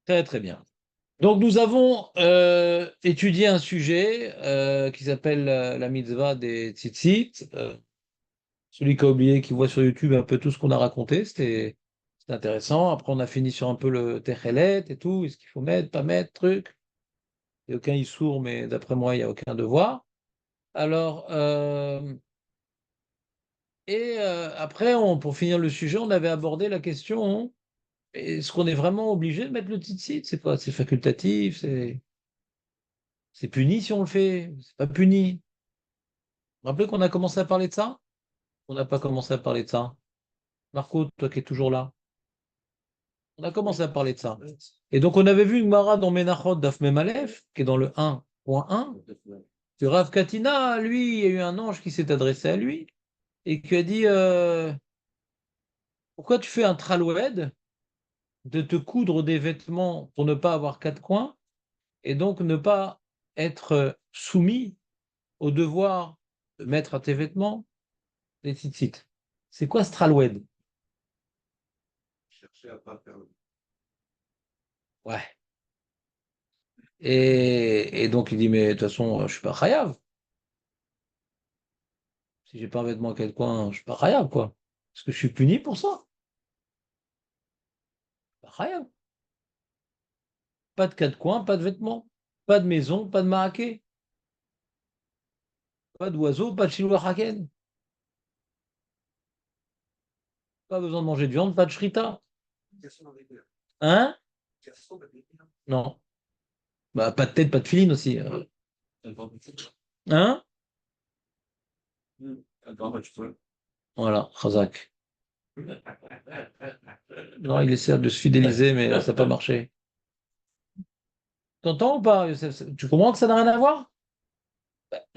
Très, très bien. Donc, nous avons étudié un sujet qui s'appelle la mitzvah des tzitzit. Celui qui a oublié, qui voit sur YouTube un peu tout ce qu'on a raconté, c'était intéressant. Après, on a fini sur un peu le Techelet et tout. Est-ce qu'il faut mettre, pas mettre, truc. Il n'y a aucun issour, mais d'après moi, il n'y a aucun devoir. Alors, après, pour finir le sujet, on avait abordé la question, hein, est-ce qu'on est vraiment obligé de mettre le tzitzit? C'est quoi? C'est facultatif? C'est puni si on le fait? C'est pas puni? Vous vous rappelez qu'on a commencé à parler de ça? On n'a pas commencé à parler de ça. Marco, toi qui es toujours là, on a commencé à parler de ça. Et donc, on avait vu une Mara dans Menachot Daf Mem Aleph, qui est dans le 1.1, que Rav Katina, lui, il y a eu un ange qui s'est adressé à lui et qui a dit pourquoi tu fais un traloued de te coudre des vêtements pour ne pas avoir quatre coins et donc ne pas être soumis au devoir de mettre à tes vêtements des tzitzit. C'est quoi ce traloued? Chercher à pas faire. Ouais. Et donc il dit, mais de toute façon, je suis pas chayav. Si j'ai pas un vêtement à quatre coins, je suis pas chayav, quoi. Est-ce que je suis puni pour ça? Pas chayav. Pas de quatre coins, pas de vêtements, pas de maison, pas de maraquet, pas d'oiseau, pas de chilou haken, pas besoin de manger de viande, pas de shrita. Hein? Non. Bah, pas de tête, pas de filine aussi. Hein? Voilà, Khazak. Non, il essaie de se fidéliser, mais ça n'a pas marché. T'entends ou pas, Youssef? Tu comprends que ça n'a rien à voir?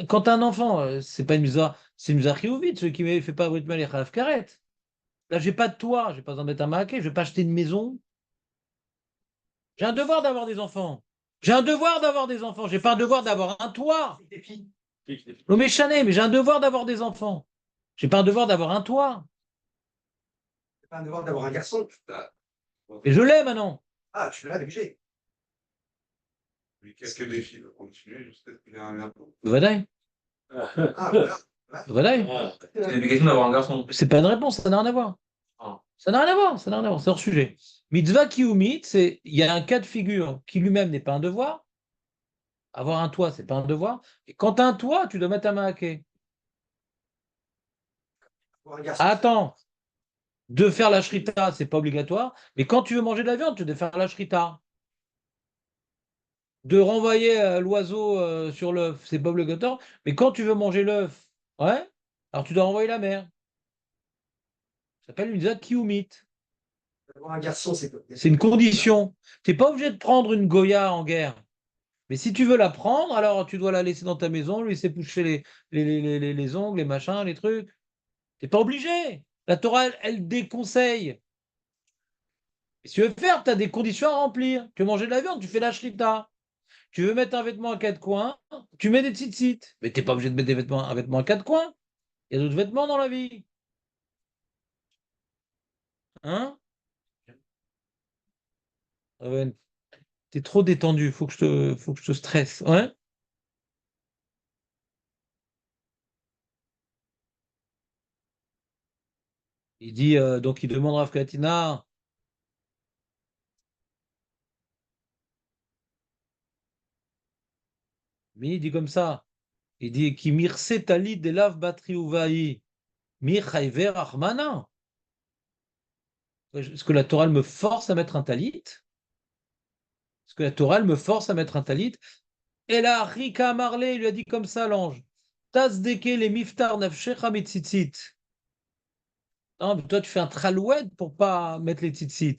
Quand t'as un enfant, c'est pas une musa, c'est une musa vite, celui qui ne fait pas Brit Malé Khalaf Karet. Là, j'ai pas de toit, j'ai pas besoin d'être un maquet, je vais pas acheter une maison. J'ai un devoir d'avoir des enfants. J'ai un devoir d'avoir des enfants. J'ai pas un devoir d'avoir un toit. Non, mais Chané, mais j'ai un devoir d'avoir des enfants. J'ai pas un devoir d'avoir un toit. C'est pas un devoir d'avoir un garçon. Et je l'ai maintenant. Ah, tu l'as obligé. Mais qu'est-ce que les filles veulent continuer jusqu'à ce qu'il y ait un impôt? Vadaï. Ah, voilà. Vadaï. C'est l'éducation d'avoir un garçon. C'est pas une réponse, ça n'a rien à voir. Ah. Ça n'a rien à voir, ça n'a rien à voir, c'est hors sujet. Mitzvah kiumit, c'est il y a un cas de figure qui lui-même n'est pas un devoir. Avoir un toit, c'est pas un devoir. Et quand tu as un toit, tu dois mettre ta main à quai. Pour un garçon. Attends, de faire la shrita, c'est pas obligatoire. Mais quand tu veux manger de la viande, tu dois faire la shrita. De renvoyer l'oiseau sur l'œuf, c'est pas obligatoire. Mais quand tu veux manger l'œuf, ouais, alors tu dois renvoyer la mère. Ça s'appelle une mitzvah kiumit. D'avoir un garçon, c'est quoi? C'est une condition. Tu n'es pas obligé de prendre une Goya en guerre. Mais si tu veux la prendre, alors tu dois la laisser dans ta maison, lui s'époucher les ongles, les machins, les trucs. Tu n'es pas obligé. La Torah, elle déconseille. Et si tu veux faire, tu as des conditions à remplir. Tu veux manger de la viande, tu fais la shlita. Tu veux mettre un vêtement à quatre coins, tu mets des tzitzit. Mais tu n'es pas obligé de mettre un vêtement à quatre coins. Il y a d'autres vêtements dans la vie. Hein? Tu es trop détendu, faut que je te stresse. Ouais? Il dit, donc il demande à Rav Katina, mais il dit comme ça. Il dit qui mirse tali de lav batri uvaï, mir chayver achmana. Est-ce que la Torah elle me force à mettre un talit? Est-ce que la Torah elle me force à mettre un talit? Et là, Rika Marley, il lui a dit comme ça, l'ange. Tazdeke les miftar nafshecha mitzitzit. Non, mais toi, tu fais un traloued pour pas mettre les tzitzit.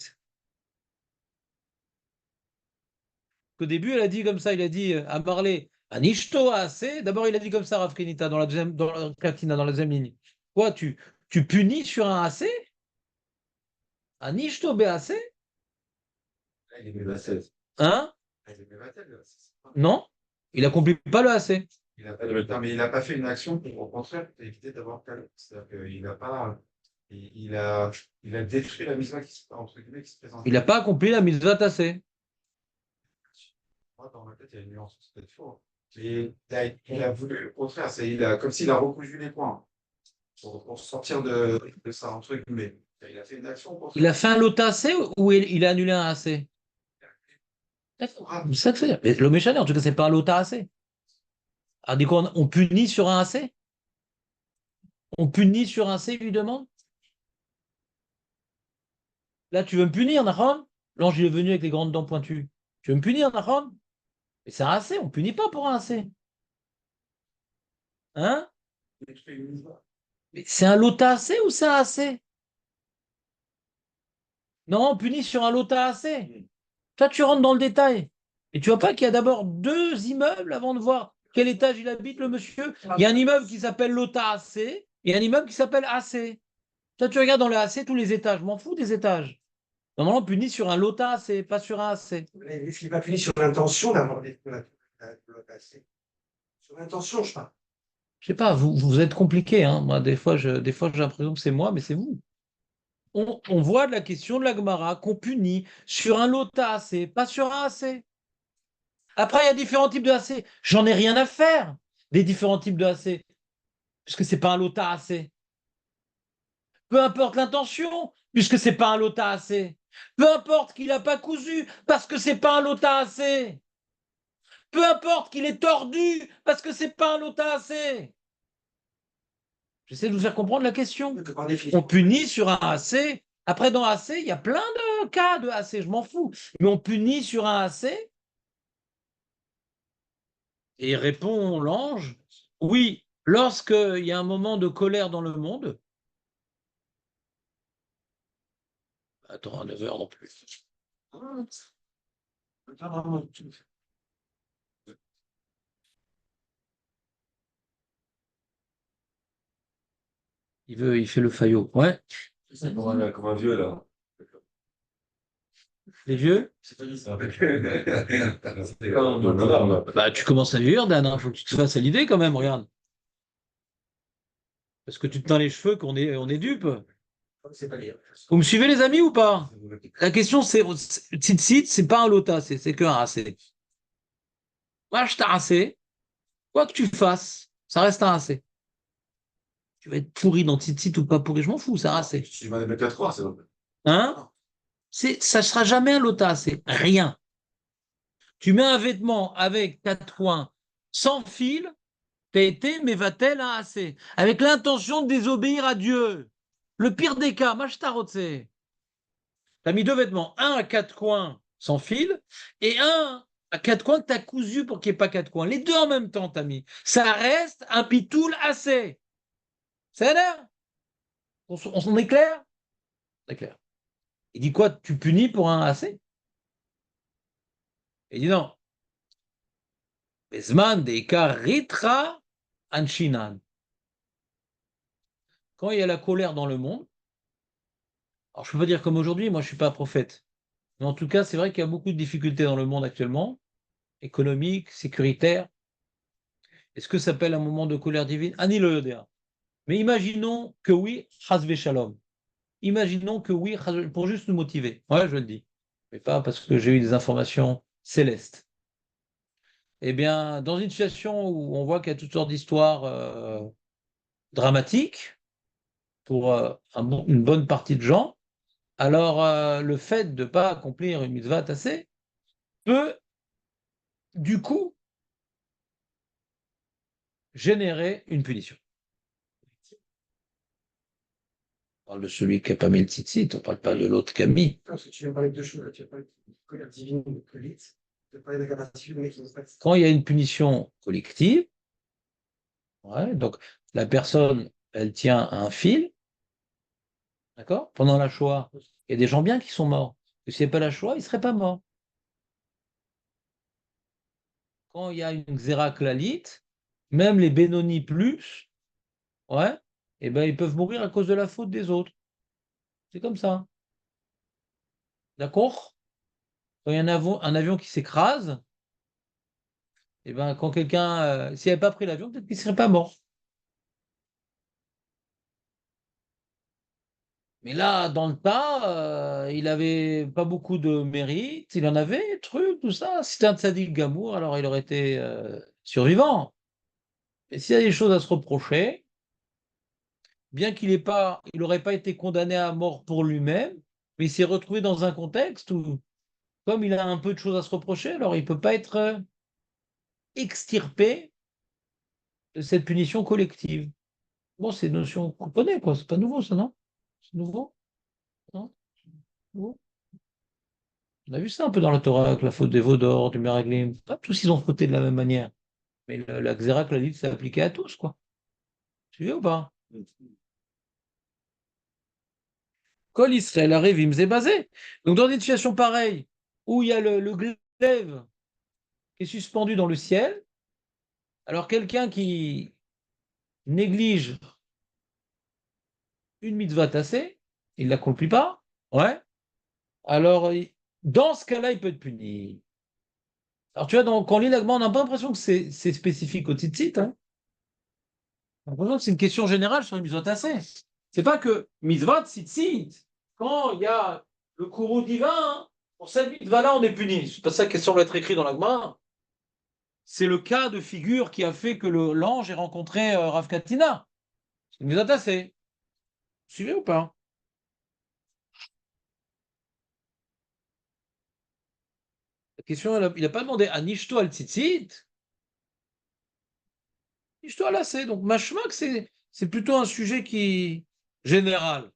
Au début, elle a dit comme ça, il a dit à Marley, Anishto assez. D'abord, il a dit comme ça, Rav Kenita, dans la Katina, dans la deuxième ligne. Quoi, tu punis sur un assez? Anishto be assez? Ah, il est même à 16. Hein? Ah, il est même à 16. Non, il accomplit pas le assez. Il a pas, non, mais il n'a pas fait une action pour, au contraire, pour éviter d'avoir calme. C'est-à-dire qu'il n'a pas. Il a détruit la mise qui se, entre guillemets, qui se présente. Il n'a pas accompli la mitzvah assez. Moi, dans ma tête, il y a une nuance, c'est peut-être faux. Mais il a voulu le contraire, comme s'il a recousu les points pour sortir de ça, entre guillemets. Il a fait une action pour Il a fait un lota AC ou il a annulé un AC? D'accord. C'est ça que je veux dire. Mais l'homme échaneur, en tout cas, c'est pas un lota AC. Alors, du coup, on punit sur un AC? On punit sur un C, lui demande? Là, tu veux me punir, Nahon? L'ange, il est venu avec les grandes dents pointues. Tu veux me punir, Nahon? Mais c'est un AC, on ne punit pas pour un AC. Hein? Mais c'est un lota AC ou c'est un AC? Non, on punit sur un lota AC. Toi, tu rentres dans le détail. Et tu vois pas qu'il y a d'abord deux immeubles avant de voir quel étage il habite, le monsieur. Il y a un immeuble qui s'appelle lota AC et un immeuble qui s'appelle AC. Toi, tu regardes dans le AC tous les étages. Je m'en fous des étages. Normalement, on punit sur un lota AC, pas sur un AC. Est-ce qu'il n'est pas puni sur l'intention d'avoir la passer? Sur l'intention, je parle. Je sais pas, vous êtes compliqué, hein. Moi, des fois, j'ai l'impression que c'est moi, mais c'est vous. On voit de la question de la Gemara qu'on punit sur un lota AC, pas sur un AC. Après, il y a différents types de AC. J'en ai rien à faire des différents types de AC, puisque c'est pas un lota AC. Peu importe l'intention, puisque c'est pas un lota AC. Peu importe qu'il n'a pas cousu, parce que c'est pas un lota AC. Peu importe qu'il est tordu, parce que c'est pas un lota AC. J'essaie de vous faire comprendre la question. On punit sur un AC. Après, dans AC, il y a plein de cas de AC, je m'en fous. Mais on punit sur un AC. Et répond l'ange, oui, lorsqu'il y a un moment de colère dans le monde. Attends, à 9 heures non plus. Il fait le faillot. Ouais. C'est comme un vieux, là. Les vieux? C'est pas ça. C'est comme un là. Bah, tu commences à vieillir, Dan. Il faut que tu te fasses à l'idée quand même, regarde. Parce que tu te teins les cheveux qu'on est dupe. C'est pas lire. Vous me suivez, les amis, ou pas? La question, c'est Tzitzit, c'est pas un lota, c'est qu'un AC. Moi, je t'ai AC. Quoi que tu fasses, ça reste un AC. Tu vas être pourri dans Tzitzit ou pas pourri, je m'en fous, c'est un AC. Tu vas les mettre à 3, c'est vrai. Hein? Ça ne sera jamais un lota, c'est rien. Tu mets un vêtement avec 4 coins sans fil, t'as été, mais va-t-elle un AC? Avec l'intention de désobéir à Dieu. Le pire des cas, mashtarotse. T'as mis deux vêtements, un à 4 coins sans fil et un à 4 coins que t'as cousu pour qu'il n'y ait pas 4 coins. Les deux en même temps, t'as mis. Ça reste un pitoul AC. C'est l'air? On s'en est clair? C'est clair. Il dit quoi? Tu punis pour un AC? Il dit non. Bezman de ritra anshinan. Quand il y a la colère dans le monde, alors je ne peux pas dire comme aujourd'hui, moi je ne suis pas prophète, mais en tout cas, c'est vrai qu'il y a beaucoup de difficultés dans le monde actuellement, économiques, sécuritaires. Est-ce que ça s'appelle un moment de colère divine? Ani le yodéa. Mais imaginons que oui, hasve shalom. Imaginons que oui, pour juste nous motiver. Ouais, je le dis. Mais pas parce que j'ai eu des informations célestes. Eh bien, dans une situation où on voit qu'il y a toutes sortes d'histoires dramatiques pour une bonne partie de gens, alors le fait de ne pas accomplir une mitzvah tassée peut, du coup, générer une punition. On parle de celui qui n'a pas mis le tzitzit, on ne parle pas de l'autre qui a mis. Parce que tu viens parler de deux choses. Tu as parlé de colère divine de colite. Tu as parlé de la capacité de mec qui ne pas. Quand il y a une punition collective, ouais, donc la personne, elle tient un fil, d'accord? Pendant la Shoah, il y a des gens bien qui sont morts. Et s'il n'y avait pas la Shoah, ils ne seraient pas morts. Quand il y a une xéra klalite, même les Benoni plus, ouais, eh ben, ils peuvent mourir à cause de la faute des autres. C'est comme ça. D'accord? Quand il y a un avion qui s'écrase, eh ben, quand quelqu'un, s'il n'avait pas pris l'avion, peut-être qu'il ne serait pas mort. Mais là, dans le tas, il avait pas beaucoup de mérite, il en avait, truc, tout ça. Si c'était un tzaddik gamour, alors il aurait été survivant. Et s'il y a des choses à se reprocher, bien il n'aurait pas été condamné à mort pour lui-même, mais il s'est retrouvé dans un contexte où, comme il a un peu de choses à se reprocher, alors il ne peut pas être extirpé de cette punition collective. Bon, c'est une notion qu'on connaît, quoi. C'est pas nouveau, ça, non? C'est nouveau? Non? Nouveau. On a vu ça un peu dans la Torah, avec la faute des veaux d'or, du Meraglim. Pas tous ils ont fauté de la même manière. Mais la Xéra, l'a dit, c'est appliqué à tous, quoi. Tu veux ou pas? Kol Israël Arevim c'est basé. Donc, dans une situation pareille, où il y a le glaive qui est suspendu dans le ciel, alors quelqu'un qui néglige une mitzvah tassée, il ne l'accomplit pas, ouais, alors dans ce cas-là, il peut être puni. Alors, tu vois, quand on lit l'Agma, on n'a pas l'impression que c'est spécifique au tzitzit, hein. On a l'impression que c'est une question générale sur les mitzvot tassées. C'est pas que mitzvah tzitzit, quand il y a le courroux divin, pour cette mitzvah-là, on est puni. C'est pas ça qui semble être écrit dans l'Agma. C'est le cas de figure qui a fait que l'ange ait rencontré Rav Katina. C'est une mitzvah tassée. Vous suivez ou pas? La question, il n'a pas demandé à Nishto al tzitzit. Nishto al assez. Donc, machma que c'est plutôt un sujet qui général.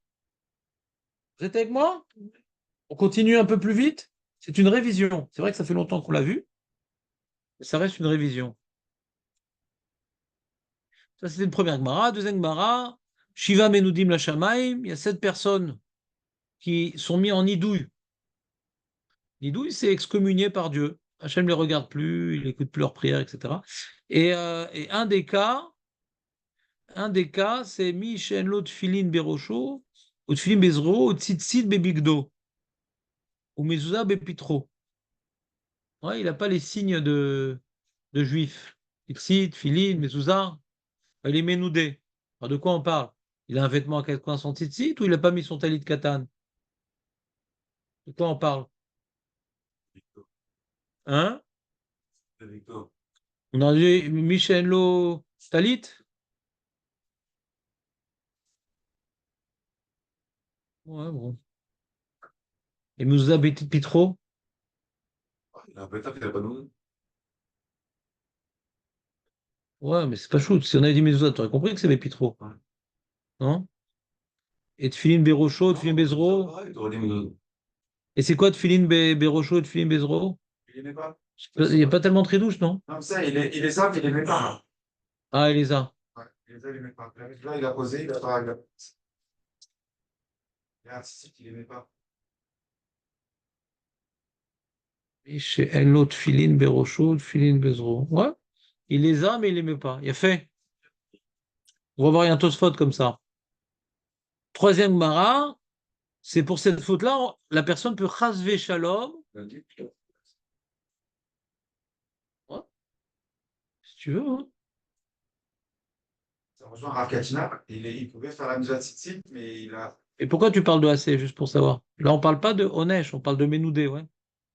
Vous êtes avec moi? On continue un peu plus vite. C'est une révision. C'est vrai que ça fait longtemps qu'on l'a vu, mais ça reste une révision. Ça, c'était une première Gemara. Deuxième Gemara, Shiva Menudim la Shamaim. Il y a 7 personnes qui sont mises en nidouille. Nidouille, c'est excommunié par Dieu. Hachem ne les regarde plus, il n'écoute plus leurs prières, etc. Et un des cas, c'est Mi Shenlo Tfilin Berosho, ou Tfilin Bezro, ou Tzitzit Bebigdo, ou Mezouza Bepitro. Ouais, il n'a pas les signes de juif. Tzitzit, Tfilin, Mezouza, il est ménoudé. Alors de quoi on parle? Il a un vêtement à 4 coins sans tzitzit ou il n'a pas mis son talit de katan? De quoi on parle? Hein? On a dit Michel Lo talit? Ouais, bon. Et Mezouza Pitro? Il a un pétard qu'il n'a pas de Ouais, mais c'est pas chou. Si on avait dit Mezouza, t'aurais compris que c'est Bépitro. Ouais. Non? Et Tfilin Bérocho, Tfilin Bezro. Et c'est quoi Tfilin Bérocho, Tfilin Bezro? Il n'aimait pas. Il n'y a pas tellement de tridouche, non? Non, ça, il les a, mais il n'aimait pas. Ah, il les a. Ouais, il les a, il n'aimait pas. Là, il a posé, il a pas. Il a insisté qu'il n'aimait pas. Et chez Enlo Tfilin Bérocho, Tfilin Bezro. Ouais. Il les a, mais il les met pas. Il a fait. On va voir un Tosfot comme ça. Troisième Mara, c'est pour cette faute-là, la personne peut chasver shalom. Ouais, si tu veux, hein. Ça rejoint Rav Katina. Il pouvait faire la misère de Tzitzit, mais il a. Et pourquoi tu parles de AC, juste pour savoir? Là, on parle pas de Onesh, on parle de Ménoudé, ouais.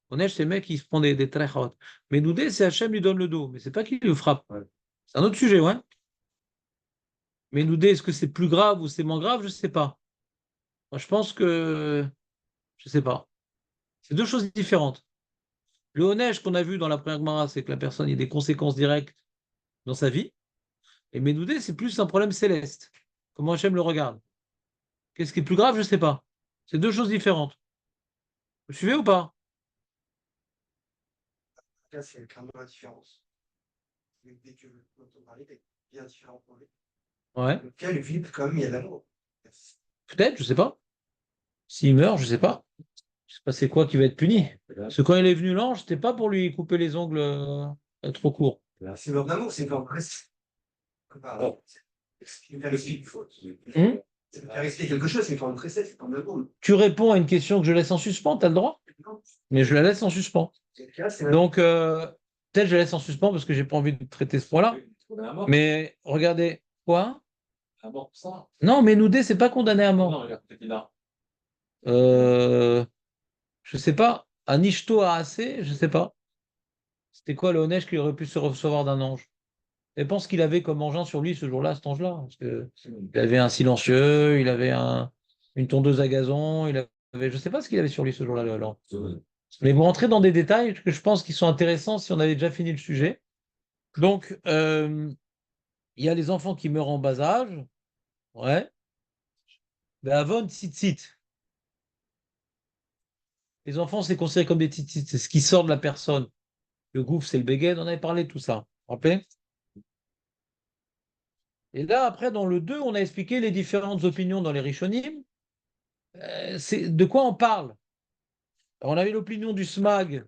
Onesh, c'est le mec qui se prend des très hot. Ménoudé, c'est Hachem lui donne le dos, mais c'est pas qui le frappe. Ouais. C'est un autre sujet, ouais. Ménoudé, est-ce que c'est plus grave ou c'est moins grave? Je sais pas. Moi, je pense que. Je sais pas. C'est deux choses différentes. Le Onesh qu'on a vu dans la première Gemara, c'est que la personne a des conséquences directes dans sa vie. Et Ménoudé, c'est plus un problème céleste. Comment Hachem le regarde. Qu'est-ce qui est plus grave? Je sais pas. C'est deux choses différentes. Vous suivez ou pas? Là, c'est clairement la différence. Dès que ton mari est bien différent pour lui, Ouais. lequel vibre comme il y a l'amour. Peut-être, je sais pas. S'il meurt, je sais pas. Je sais pas c'est quoi qui va être puni. Parce que quand il est venu l'ange, c'était pas pour lui couper les ongles trop courts. C'est leur amour, c'est leur reste. C'est une une faute. Hum. C'est faire rester quelque chose, c'est une forme de précède, c'est une forme de Tu réponds à une question que je laisse en suspens, tu as le droit, mais je la laisse en suspens. C'est le cas, c'est Donc, peut-être je la laisse en suspens parce que j'ai pas envie de traiter ce point-là. Mais regardez, quoi? Ah bon, ça? Non, mais Noudé, c'est pas condamné à mort. Non, regarde, il a. Je sais pas. Un Ishto a assez, je sais pas. C'était quoi le Honesh qu'il aurait pu se recevoir d'un ange? Et pense qu'il avait comme engin sur lui ce jour-là, cet ange-là. Parce que il avait un silencieux, il avait une tondeuse à gazon, il avait, je sais pas ce qu'il avait sur lui ce jour-là, l'ange. Mais vous rentrez dans des détails que je pense qui sont intéressants si on avait déjà fini le sujet. Donc, il y a les enfants qui meurent en bas âge. Ouais. Ben, Avon, tzitzit. Les enfants, c'est considéré comme des tzitzit. C'est ce qui sort de la personne. Le gouffre, c'est le béguet. On avait parlé de tout ça. Vous vous rappelez? Et là, après, dans le 2, on a expliqué les différentes opinions dans les Rishonim. C'est de quoi on parle? Alors, on avait l'opinion du SMAG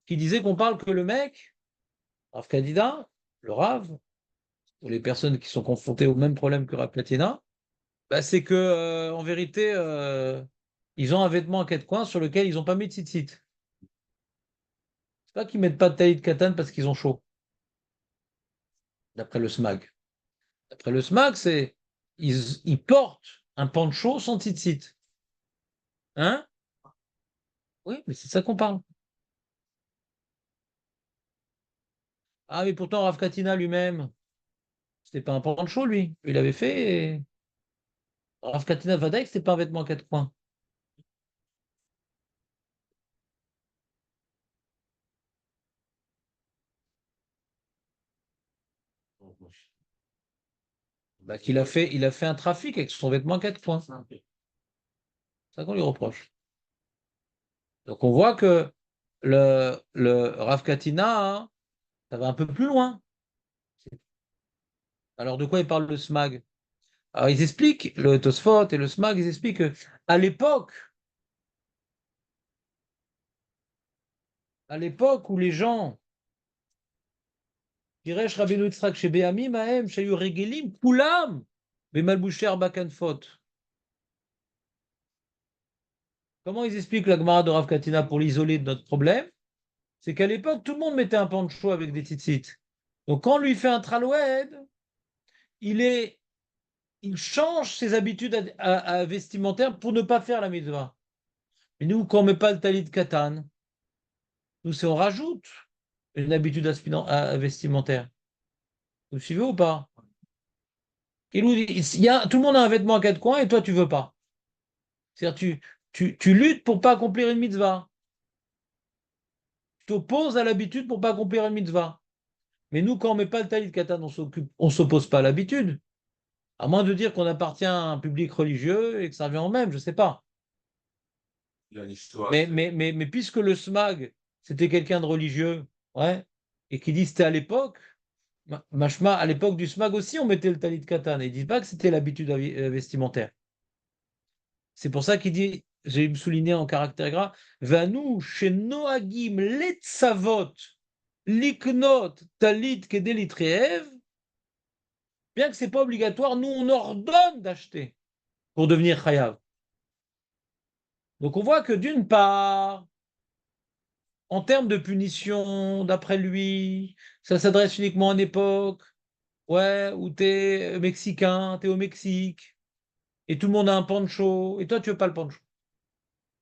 qui disait qu'on parle que le mec, Rav Kadida, le Rav, ou les personnes qui sont confrontées au même problème que Rav Platina, bah, c'est que en vérité, ils ont un vêtement à quatre coins sur lequel ils n'ont pas mis de tzitzit. C'est pas qu'ils mettent pas de talit katan parce qu'ils ont chaud, d'après le SMAG. D'après le SMAG, c'est ils portent un pancho sans tzitzit. Hein? Oui, mais c'est ça qu'on parle. Ah, mais pourtant, Rav Katina lui-même, c'était pas un pancho, lui. Il avait fait. Rav Katina Vadaï, c'était pas un vêtement à quatre coins. Bah, il a fait un trafic avec son vêtement à quatre coins. C'est ça qu'on lui reproche. Donc on voit que le Rav Katina, hein, ça va un peu plus loin. Alors de quoi il parle le SMAG? Alors ils expliquent, le Tosfot et le SMAG, ils expliquent qu'à l'époque, à l'époque où les gens, Piresh Rabbeinu Yitzhak chez Be'amim, Mahem, Shayu Regelim, Kulam, Bemalboucher Bakanfot. Comment ils expliquent la Gemara de Rav Katina pour l'isoler de notre problème? C'est qu'à l'époque, tout le monde mettait un pancho avec des tzitzit. Donc quand on lui fait un traloued, il est il change ses habitudes vestimentaires pour ne pas faire la mitzvah. Et nous, quand on ne met pas le talit katan, nous, c'est on rajoute une habitude vestimentaire. Vous suivez ou pas? Tout le monde a un vêtement à quatre coins et toi, tu veux pas. C'est-à-dire, tu luttes pour pas accomplir une mitzvah. Tu t'opposes à l'habitude pour pas accomplir une mitzvah. Mais nous, quand on ne met pas le talit katan, on s'oppose pas à l'habitude. À moins de dire qu'on appartient à un public religieux et que ça revient au même, je ne sais pas. Il y a une histoire. Mais puisque le SMAG, c'était quelqu'un de religieux, ouais, et qui dit c'était à l'époque, Machma, à l'époque du SMAG aussi, on mettait le talit katan. Et il dit pas que c'était l'habitude vestimentaire. C'est pour ça qu'il dit, j'ai souligné en caractère gras, Vanu chez Noagim letzavot liknot talit kedelitriev, bien que c'est pas obligatoire, nous on ordonne d'acheter pour devenir chayav. Donc on voit que d'une part, en termes de punition, d'après lui, ça s'adresse uniquement à une époque, ouais, où tu es mexicain, tu es au Mexique, et tout le monde a un pancho, et toi tu veux pas le pancho.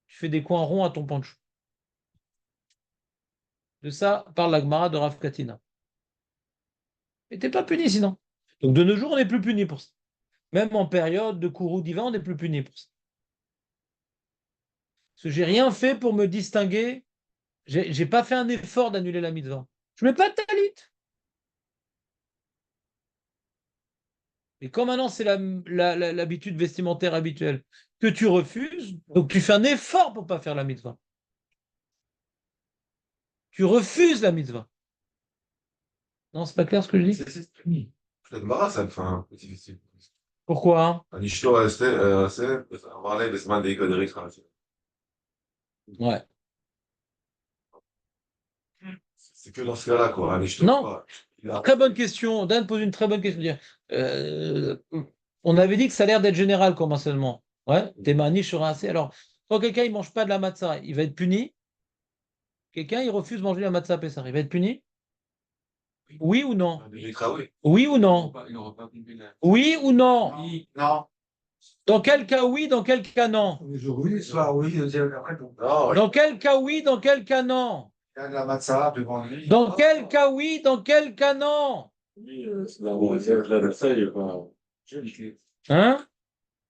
Tu fais des coins ronds à ton pancho. De ça parle la Gemara de Rav Katina. Et t'es pas puni sinon. Donc de nos jours, on n'est plus puni pour ça. Même en période de courroux divin, on n'est plus puni pour ça. Parce que j'ai rien fait pour me distinguer. J'ai pas fait un effort d'annuler la mitzvah. Je mets pas de talit. Et comme maintenant c'est l'habitude vestimentaire habituelle que tu refuses, donc tu fais un effort pour ne pas faire la mitzvah. Tu refuses la mitzvah. Non, c'est pas clair ce que je dis? La Gemara, ça me fait un peu difficile. Pourquoi? אשתו אמר להם בזמן דאיכא דריכא. Ouais. C'est que dans ce cas-là, quoi. אשתו, Non. Très bonne question. Dan pose une très bonne question. Euh, on avait dit que ça a l'air d'être général comme enseignement. Ouais, t'es maniche sur assez. Alors, quand quelqu'un il mange pas de la matzah, il va être puni. Quelqu'un il refuse de manger la matzah à Pessah, il va être puni? Oui ou non? oui. Oui ou non? Oui ou non? Non. Dans quel cas oui, dans quel cas non? Le jour oui, le soir oui, après non. Non, Dans quel cas oui, dans quel cas non? Il y a de la matzah devant lui. Dans quel cas oui, dans quel cas non? oui, c'est la matzah, il n'y a pas. Hein?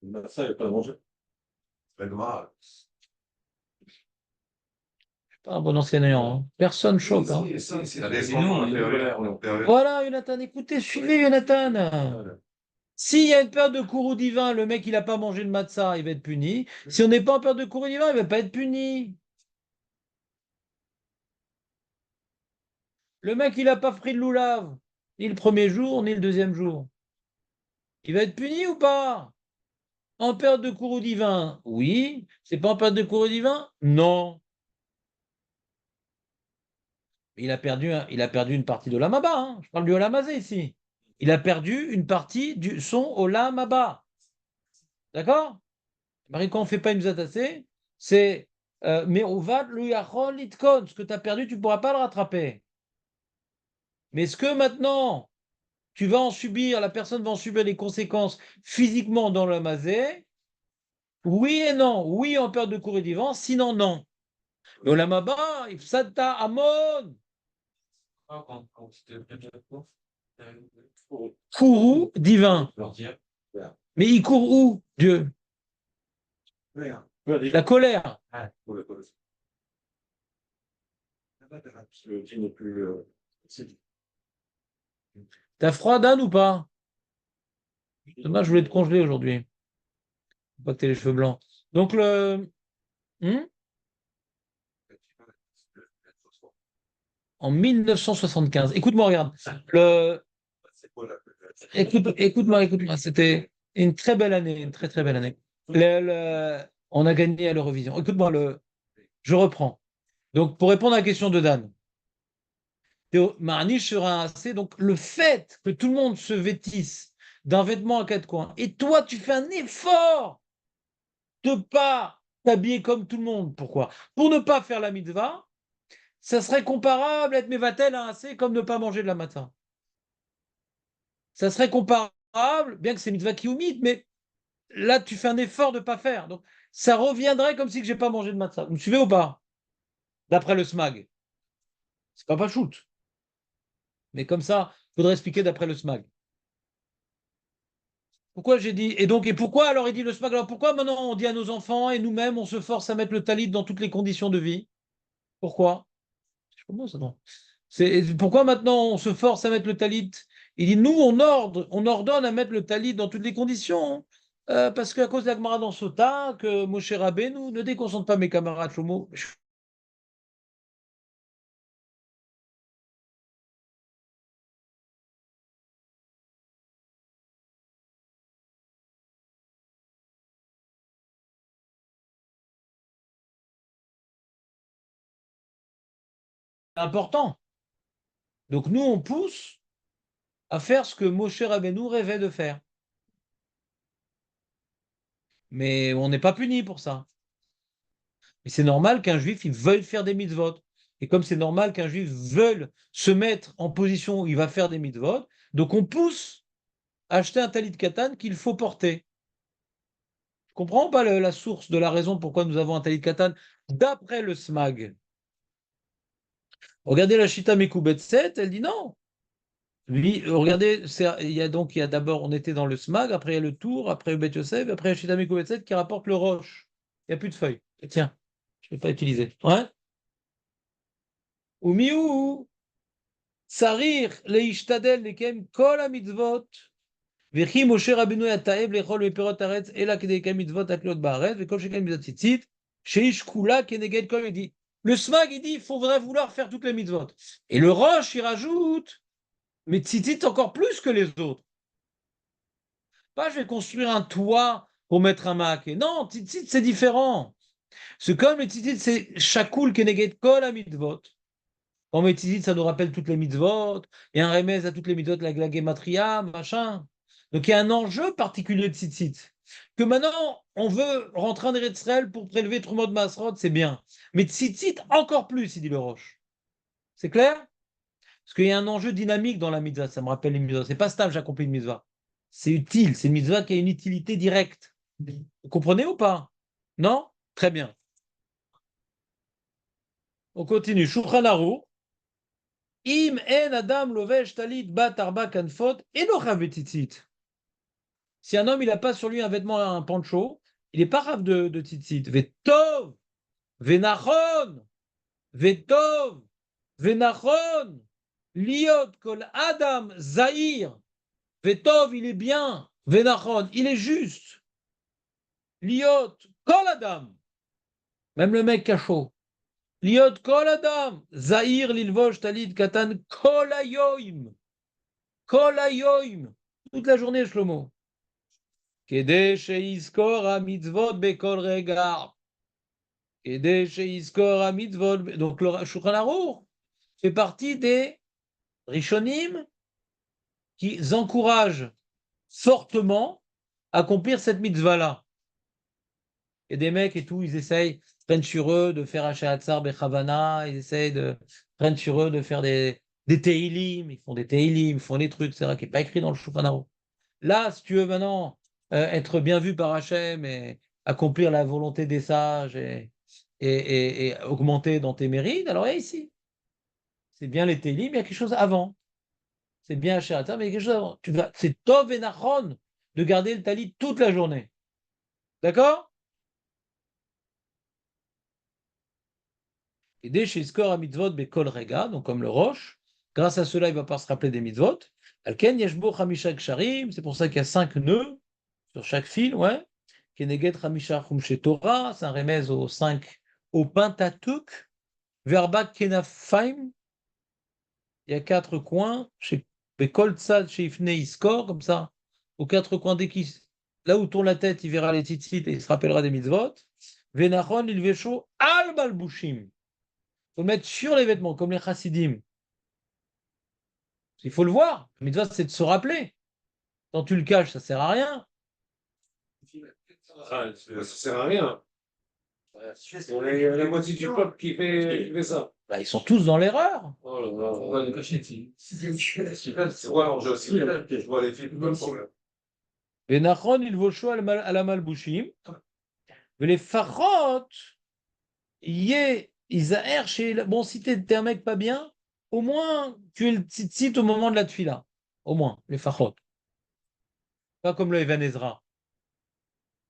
La matzah, il n'y a pas à manger. C'est grave. Pas un bon enseignant. Hein. Personne choque. Hein. Ça dépend. Voilà, Jonathan, écoutez, suivez Jonathan. S'il y a une période de courroux divin, le mec, il n'a pas mangé de matzah, il va être puni. Si on n'est pas en période de courroux divin, il ne va pas être puni. Le mec, il n'a pas pris de loulave, ni le premier jour, ni le deuxième jour. Il va être puni ou pas? En période de courroux divin, oui. C'est pas en période de courroux divin? Non. Il a perdu une partie de l'amaba. Hein. Je parle du olamazé ici. Il a perdu une partie du son olamaba. D'accord? Marie, quand on ne fait pas une zatacé, c'est mais on va le yachol litkon. Ce que tu as perdu, tu ne pourras pas le rattraper. Mais est-ce que maintenant, tu vas en subir, la personne va en subir les conséquences physiquement dans le mazé? Oui et non. Oui en période de courroux divin, sinon non. Mais olamaba, ifsata amon. Courroux divin. Mais il court où, Dieu? La colère. T'as froid, Dan, ou pas? Dommage, je voulais te congeler aujourd'hui. Faut pas que t'aies les cheveux blancs. Donc, en 1975. Écoute-moi, regarde. Écoute-moi. C'était une très belle année, une très, très belle année. On a gagné à l'Eurovision. Écoute-moi, je reprends. Donc, pour répondre à la question de Dan, Marniche sera assez. Donc, le fait que tout le monde se vêtisse d'un vêtement à quatre coins, et toi, tu fais un effort de pas t'habiller comme tout le monde. Pourquoi? Pour ne pas faire la mitzvah, ça serait comparable à être mévatel à assez comme ne pas manger de la matin. Ça serait comparable, bien que c'est mitzvah qui humide, mais là, tu fais un effort de ne pas faire. Donc, ça reviendrait comme si je n'ai pas mangé de matzah. Vous me suivez ou pas? D'après le SMAG. C'est pas shoot. Mais comme ça, il faudrait expliquer d'après le SMAG. Pourquoi j'ai dit. Et pourquoi alors il dit le SMAG? Alors pourquoi maintenant on dit à nos enfants et nous-mêmes, on se force à mettre le talit dans toutes les conditions de vie? Pourquoi? Je comprends ça, non. Pourquoi maintenant on se force à mettre le talit? Il dit nous, on ordonne à mettre le talit dans toutes les conditions. Hein. Parce qu'à cause de la Gemara dans Sota, que Moshe Rabbeinu ne déconcentre pas mes camarades Shlomo. C'est important. Donc nous, on pousse à faire ce que Moshe Rabbeinu rêvait de faire. Mais on n'est pas puni pour ça. Mais c'est normal qu'un juif il veuille faire des mitzvot. Et comme c'est normal qu'un juif veuille se mettre en position où il va faire des mitzvot, donc on pousse à acheter un talit katan qu'il faut porter. Tu comprends pas la source de la raison pourquoi nous avons un talit katan d'après le SMAG? Regardez la Shita Mekubet 7, elle dit non. Lui, regardez, il y a d'abord, on était dans le SMAG, après il y a le Tour, après le Bet Yosef, après la Shita Mekubet 7 qui rapporte le Roche. Il n'y a plus de feuilles. Et tiens, je ne l'ai pas utilisé. Ouais? Ou miou, sarir leishtadel lekem kol mitzvot. וכי משה רבנו היה תאב לאכול מפירות הארץ אלא כדי לקיים מצוות התלויות בארץ וכל שכן מצוות ציצית שאיש כולה כנגד כל מידי. Le SMAG, il dit il faudrait vouloir faire toutes les mitzvot. Et le Roche, il rajoute mais tzitzit encore plus que les autres. Pas je vais construire un toit pour mettre un maquet. Non, tzitzit c'est différent. C'est comme les tzitzit, c'est shakoul keneged kol mitzvot. Quand on tzitzit, ça nous rappelle toutes les mitzvot. Il y a un remède à toutes les mitzvot, la gematria, machin. Donc il y a un enjeu particulier de tzitzit. Que maintenant, on veut rentrer en Eretz Israël pour prélever Trumot de Masrot, c'est bien. Mais tzitzit, encore plus, il dit le Roche. C'est clair? Parce qu'il y a un enjeu dynamique dans la mitzvah. Ça me rappelle les mitzvahs. C'est pas stable, j'accomplis une mitzvah. C'est utile. C'est une mitzvah qui a une utilité directe. Vous comprenez ou pas? Non? Très bien. On continue. Shulchan Aruch. Im en adam lovesh talit bat arba kanfot eno chayav betzitzit. Si un homme il n'a pas sur lui un vêtement, un pancho, il n'est pas rave de tzitzit. Vetov, venachon, vetov, venachon, liot kol adam zahir. Vetov, il est bien. Venachon, il est juste. Liot kol adam. Même le mec cachot. Liot kol adam. Zahir lilvosh talit katan kol hayoim. Kol hayoim. Toute la journée, Shlomo. Kede sheizkor ha-mitzvot bekol rega. Kede sheizkor ha-mitzvot. Donc le Shulchan Aruch fait partie des Rishonim qui encouragent fortement à accomplir cette mitzvah-là. Et des mecs et tout, ils essayent, prennent sur eux de faire Hasha'atzar Bechavana, ils essayent de prendre sur eux de faire des Teilim, ils font des Teilim, ils font des trucs, c'est vrai, qui n'est pas écrit dans le Shulchan Aruch. Là, si tu veux maintenant être bien vu par Hachem et accomplir la volonté des sages et augmenter dans tes mérites, alors ici, c'est bien les Teilim, il y a quelque chose avant. C'est bien Hasha'atzar, mais il y a quelque chose avant. C'est Tov et Nachon de garder le talit toute la journée. D'accord? Et dès chez Skor à mitzvot bekol rega, donc comme le roche, grâce à cela, il ne va pas se rappeler des mitzvot. Alken yeshbo chamisha ksharim, c'est pour ça qu'il y a 5 nœuds sur chaque fil, ouais. Keneget chamisha chumshe Torah, c'est un remèze aux 5 au Pentateuch. Verba kenafaim, il y a 4 coins, chez bekol tzad chez ifne iskor, comme ça, aux 4 coins là où tourne la tête, il verra les tzitzit et il se rappellera des mitzvot. Venachon il vesho al balbushim. Il faut le mettre sur les vêtements, comme les chassidim. Il faut le voir. La mitzvah, c'est de se rappeler. Quand tu le caches, ça ne sert à rien. Ah, ça sert à rien. On est la moitié du peuple qui fait ça. Bah, ils sont tous dans l'erreur. Oh là là, on va le cacher. C'est vrai, alors, je vois les films, pas de problème. Les nachon, il vaut chaud à la malbouchim. Mais les farot, Isaër, bon, si t'es un mec pas bien, au moins, tu es le tzitzit au moment de la tfila. Au moins, les farot. Pas comme le Even Ezra.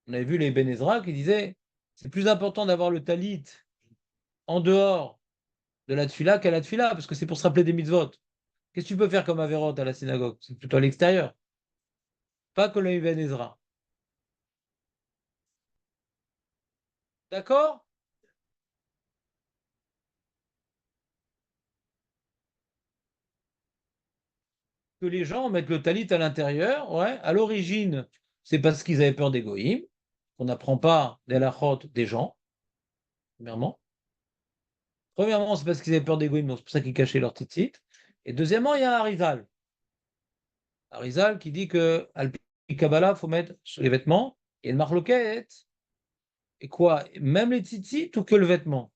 On avait vu les Ben Ezra qui disaient c'est plus important d'avoir le talit en dehors de la tfila qu'à la tfila, parce que c'est pour se rappeler des mitzvot. Qu'est-ce que tu peux faire comme Averot à la synagogue? C'est plutôt à l'extérieur. Pas comme le Even Ezra. D'accord? Que les gens mettent le talit à l'intérieur, ouais, à l'origine, c'est parce qu'ils avaient peur des goïms. On n'apprend pas des halachot des gens, premièrement. Premièrement, c'est parce qu'ils avaient peur des goïms, donc c'est pour ça qu'ils cachaient leur tzitzit. Et deuxièmement, il y a un Harizal. Harizal qui dit que al Kabbalah, il faut mettre sur les vêtements, et le marloquette, et quoi? Même les tzitzit ou que le vêtement?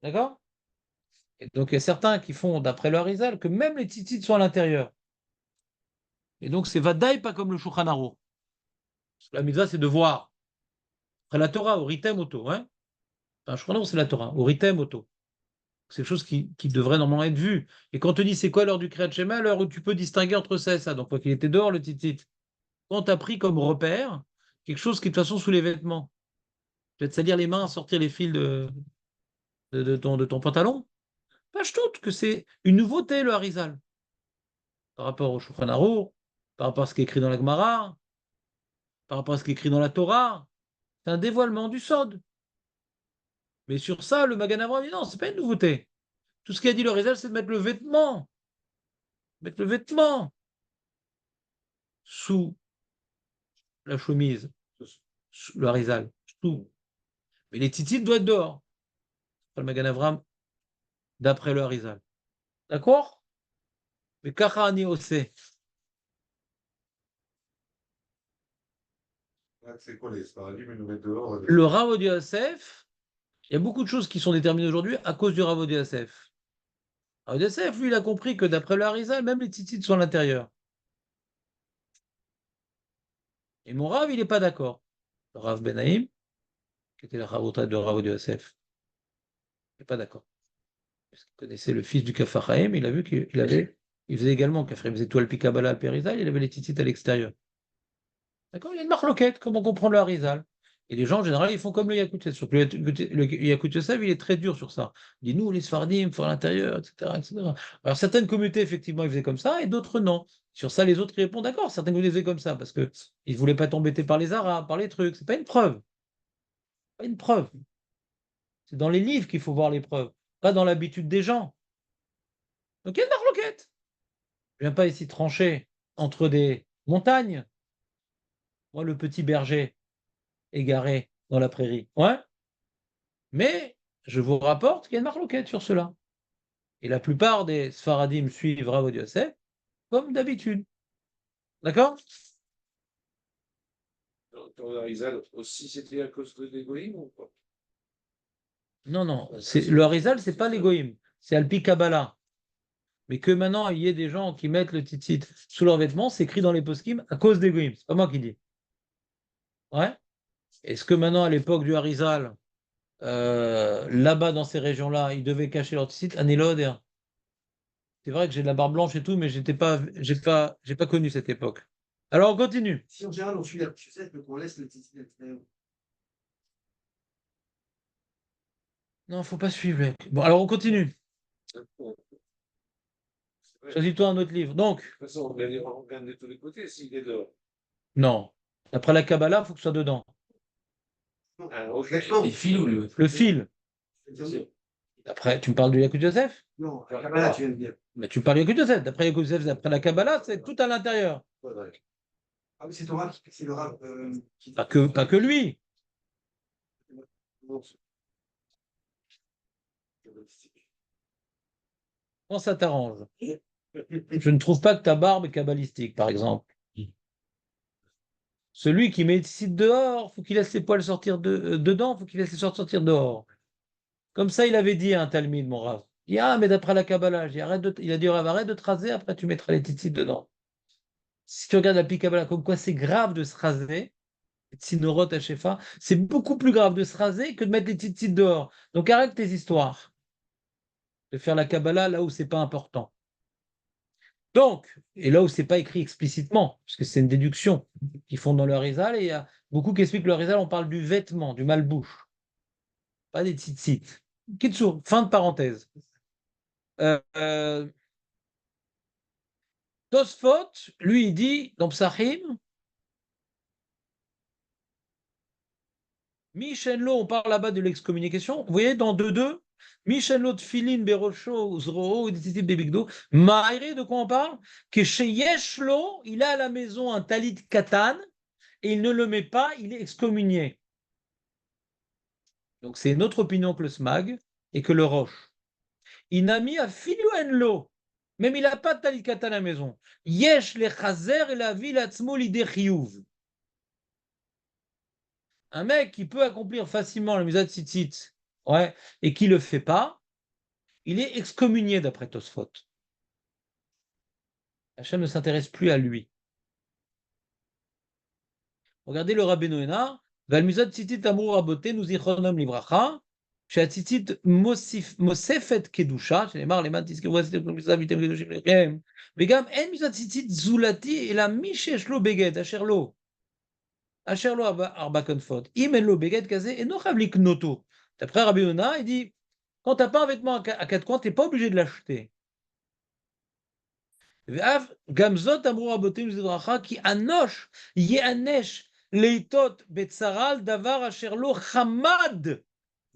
D'accord? Et donc il y a certains qui font, d'après le Harizal, que même les tzitzit sont à l'intérieur. Et donc c'est vadaï pas comme le Shulchan Aruch. La mitzvah, c'est de voir. Après la Torah, au ritem auto, hein? Enfin, Shulchan Aruch, c'est la Torah, au ritem auto. C'est quelque chose qui devrait normalement être vu. Et quand on te dit c'est quoi l'heure du Kriyat Shema, l'heure où tu peux distinguer entre ça et ça. Donc, quoi qu'il était dehors, le tzitzit. Quand tu as pris comme repère quelque chose qui est de toute façon sous les vêtements, tu vas te salir les mains, sortir les fils de ton pantalon. Pas je doute que c'est une nouveauté, le Harizal, par rapport au Shulchan Aruch, par rapport à ce qui est écrit dans la Gemara, par rapport à ce qui est écrit dans la Torah. C'est un dévoilement du Sod. Mais sur ça, le Magan Avraham dit non, c'est pas une nouveauté. Tout ce qu'a dit le Harizal, c'est de mettre le vêtement. Mettre le vêtement sous la chemise, sous le Harizal, sous. Mais les tzitzit doivent être dehors. Le Magan Avraham, d'après le Harizal. D'accord? Mais Kachani Ose. C'est quoi les sparadrap, mais nous mettre dehors. Le Rav Odia Yosef, il y a beaucoup de choses qui sont déterminées aujourd'hui à cause du Rav Odia Yosef. Rav Odia Yosef, lui, il a compris que d'après le Harizal, même les tzitzit sont à l'intérieur. Et mon Rav, il n'est pas d'accord. Le Rav Benaïm, qui était la Ravota de Rav Yosef, il n'est pas d'accord. Parce qu'il connaissait le fils du Kafar Haïm, il a vu il faisait également Kafar, il faisait tout Alpi Kabbalah, Alpi Harizal, il avait les titites à l'extérieur. D'accord? Il y a une marloquette, comme on comprend le Harizal. Et les gens, en général, ils font comme le Yakut Yosef. Sauf que le Yakut Yosef, il est très dur sur ça. Il dit, nous, les Sfardim, il faut à l'intérieur, etc., etc. Alors, certaines communautés, effectivement, ils faisaient comme ça, et d'autres, non. Sur ça, les autres, ils répondent, d'accord, certaines communautés faisaient comme ça, parce qu'ils ne voulaient pas t'embêter par les Arabes, par les trucs. C'est pas une preuve. Pas une preuve. C'est dans les livres qu'il faut voir les preuves, pas dans l'habitude des gens. Donc, il y a une marloquette. Je ne viens pas ici trancher entre des montagnes. Moi, le petit berger égaré dans la prairie. Ouais. Mais je vous rapporte qu'il y a une marloquette sur cela. Et la plupart des Sfaradim suivent Rav Yosef comme d'habitude. D'accord? Ton Harizal aussi, c'était à cause de l'égoïme ou pas? Non, non. Le Harizal, c'est pas l'égoïme. C'est Alpi Kabbalah. Mais que maintenant, il y ait des gens qui mettent le titit sous leurs vêtements, c'est écrit dans les poskim à cause d'égoïme. C'est pas moi qui dis. Ouais? Est-ce que maintenant, à l'époque du Harizal, là-bas, dans ces régions-là, ils devaient cacher leur titit? Anilod. C'est vrai que j'ai de la barbe blanche et tout, mais j'ai pas connu cette époque. Alors, on continue. Si en général on suit la chaussette, donc on laisse le tissu à l'extérieur. Non, faut pas suivre. Bon, alors on continue. C'est vrai. De Choisis-toi un autre livre. Donc, toute façon, on regarde de tous les côtés s'il est dehors. non. Après la Kabbalah, il faut que ce soit dedans. Ah, ok. Vêtements. Le fil. C'est-à-dire- Après, tu me parles du Yakut Yosef? Non, la Kabbalah, tu viens de dire. Mais tu parles du Yakut Yosef. D'après Yakut Yosef, d'après la Kabbalah, c'est tout à l'intérieur. Ah oui, c'est ton rap, c'est le rap qui. Pas que lui. Quand ça t'arrange. Je ne trouve pas que ta barbe est kabbalistique, par exemple. Celui qui met ici dehors, faut qu'il laisse les poils sortir dedans, faut qu'il laisse les sortir dehors. Comme ça, il avait dit à un Talmud, mon Rav. Il dit, ah, mais d'après la Kabbalah, il a dit au Rav, arrête de te raser, après tu mettras les tzitzit dedans. Si tu regardes la Kabbalah, comme quoi c'est grave de se raser, Tsinoroth Shefa, c'est beaucoup plus grave de se raser que de mettre les tzitzit dehors. Donc arrête tes histoires de faire la Kabbalah là où c'est pas important. Donc, et là où c'est pas écrit explicitement, parce que c'est une déduction qu'ils font dans le Harizal, et il y a beaucoup qui expliquent que le Harizal, on parle du vêtement, du malbouche, pas des tzitzit. Kitsour, fin de parenthèse. Euh, Tosfot, lui, il dit dans Psachim, Michenlo, on parle là-bas de l'excommunication. Vous voyez, dans 2.2, Michenlo Tfilin Berocho Uzro Udititib Bebigdo, Maïré, de quoi on parle? Que chez Yeshlo, il a à la maison un talit katan et il ne le met pas, il est excommunié. Donc c'est une autre opinion que le Smag et que le Roche. Il n'a mis à Filuenlo, même il n'a pas de talit katan à la maison. Yesh le chazer et la ville atzmo l'idée chiyuv. Un mec qui peut accomplir facilement la misat tzitzit, ouais, et qui ne le fait pas, il est excommunié d'après Tosfot. Hachem ne s'intéresse plus à lui. Regardez le Rabbeinu Ena, Valmizot tzitzit amur raboté nous ichonom livracha, שהציצית מוספת קדושה, שנאמר למען תזכרו עשיתם כל מצווה והייתם קדושים לכם, וגם אין מצוות ציצית זולתי, אלא מי שיש לו בגד, אשר לו ארבע כנפות. אם אין לו בגד כזה, אינו חייב לקנותו. D'après Rabbi Yonah, il dit, quand tu n'as pas un vêtement à quatre coins, tu n'es pas obligé de l'acheter. גם זאת אמרו רבותינו זכרך, כי אנוש יענש לעיתות בצרה על דבר אשר לא חמד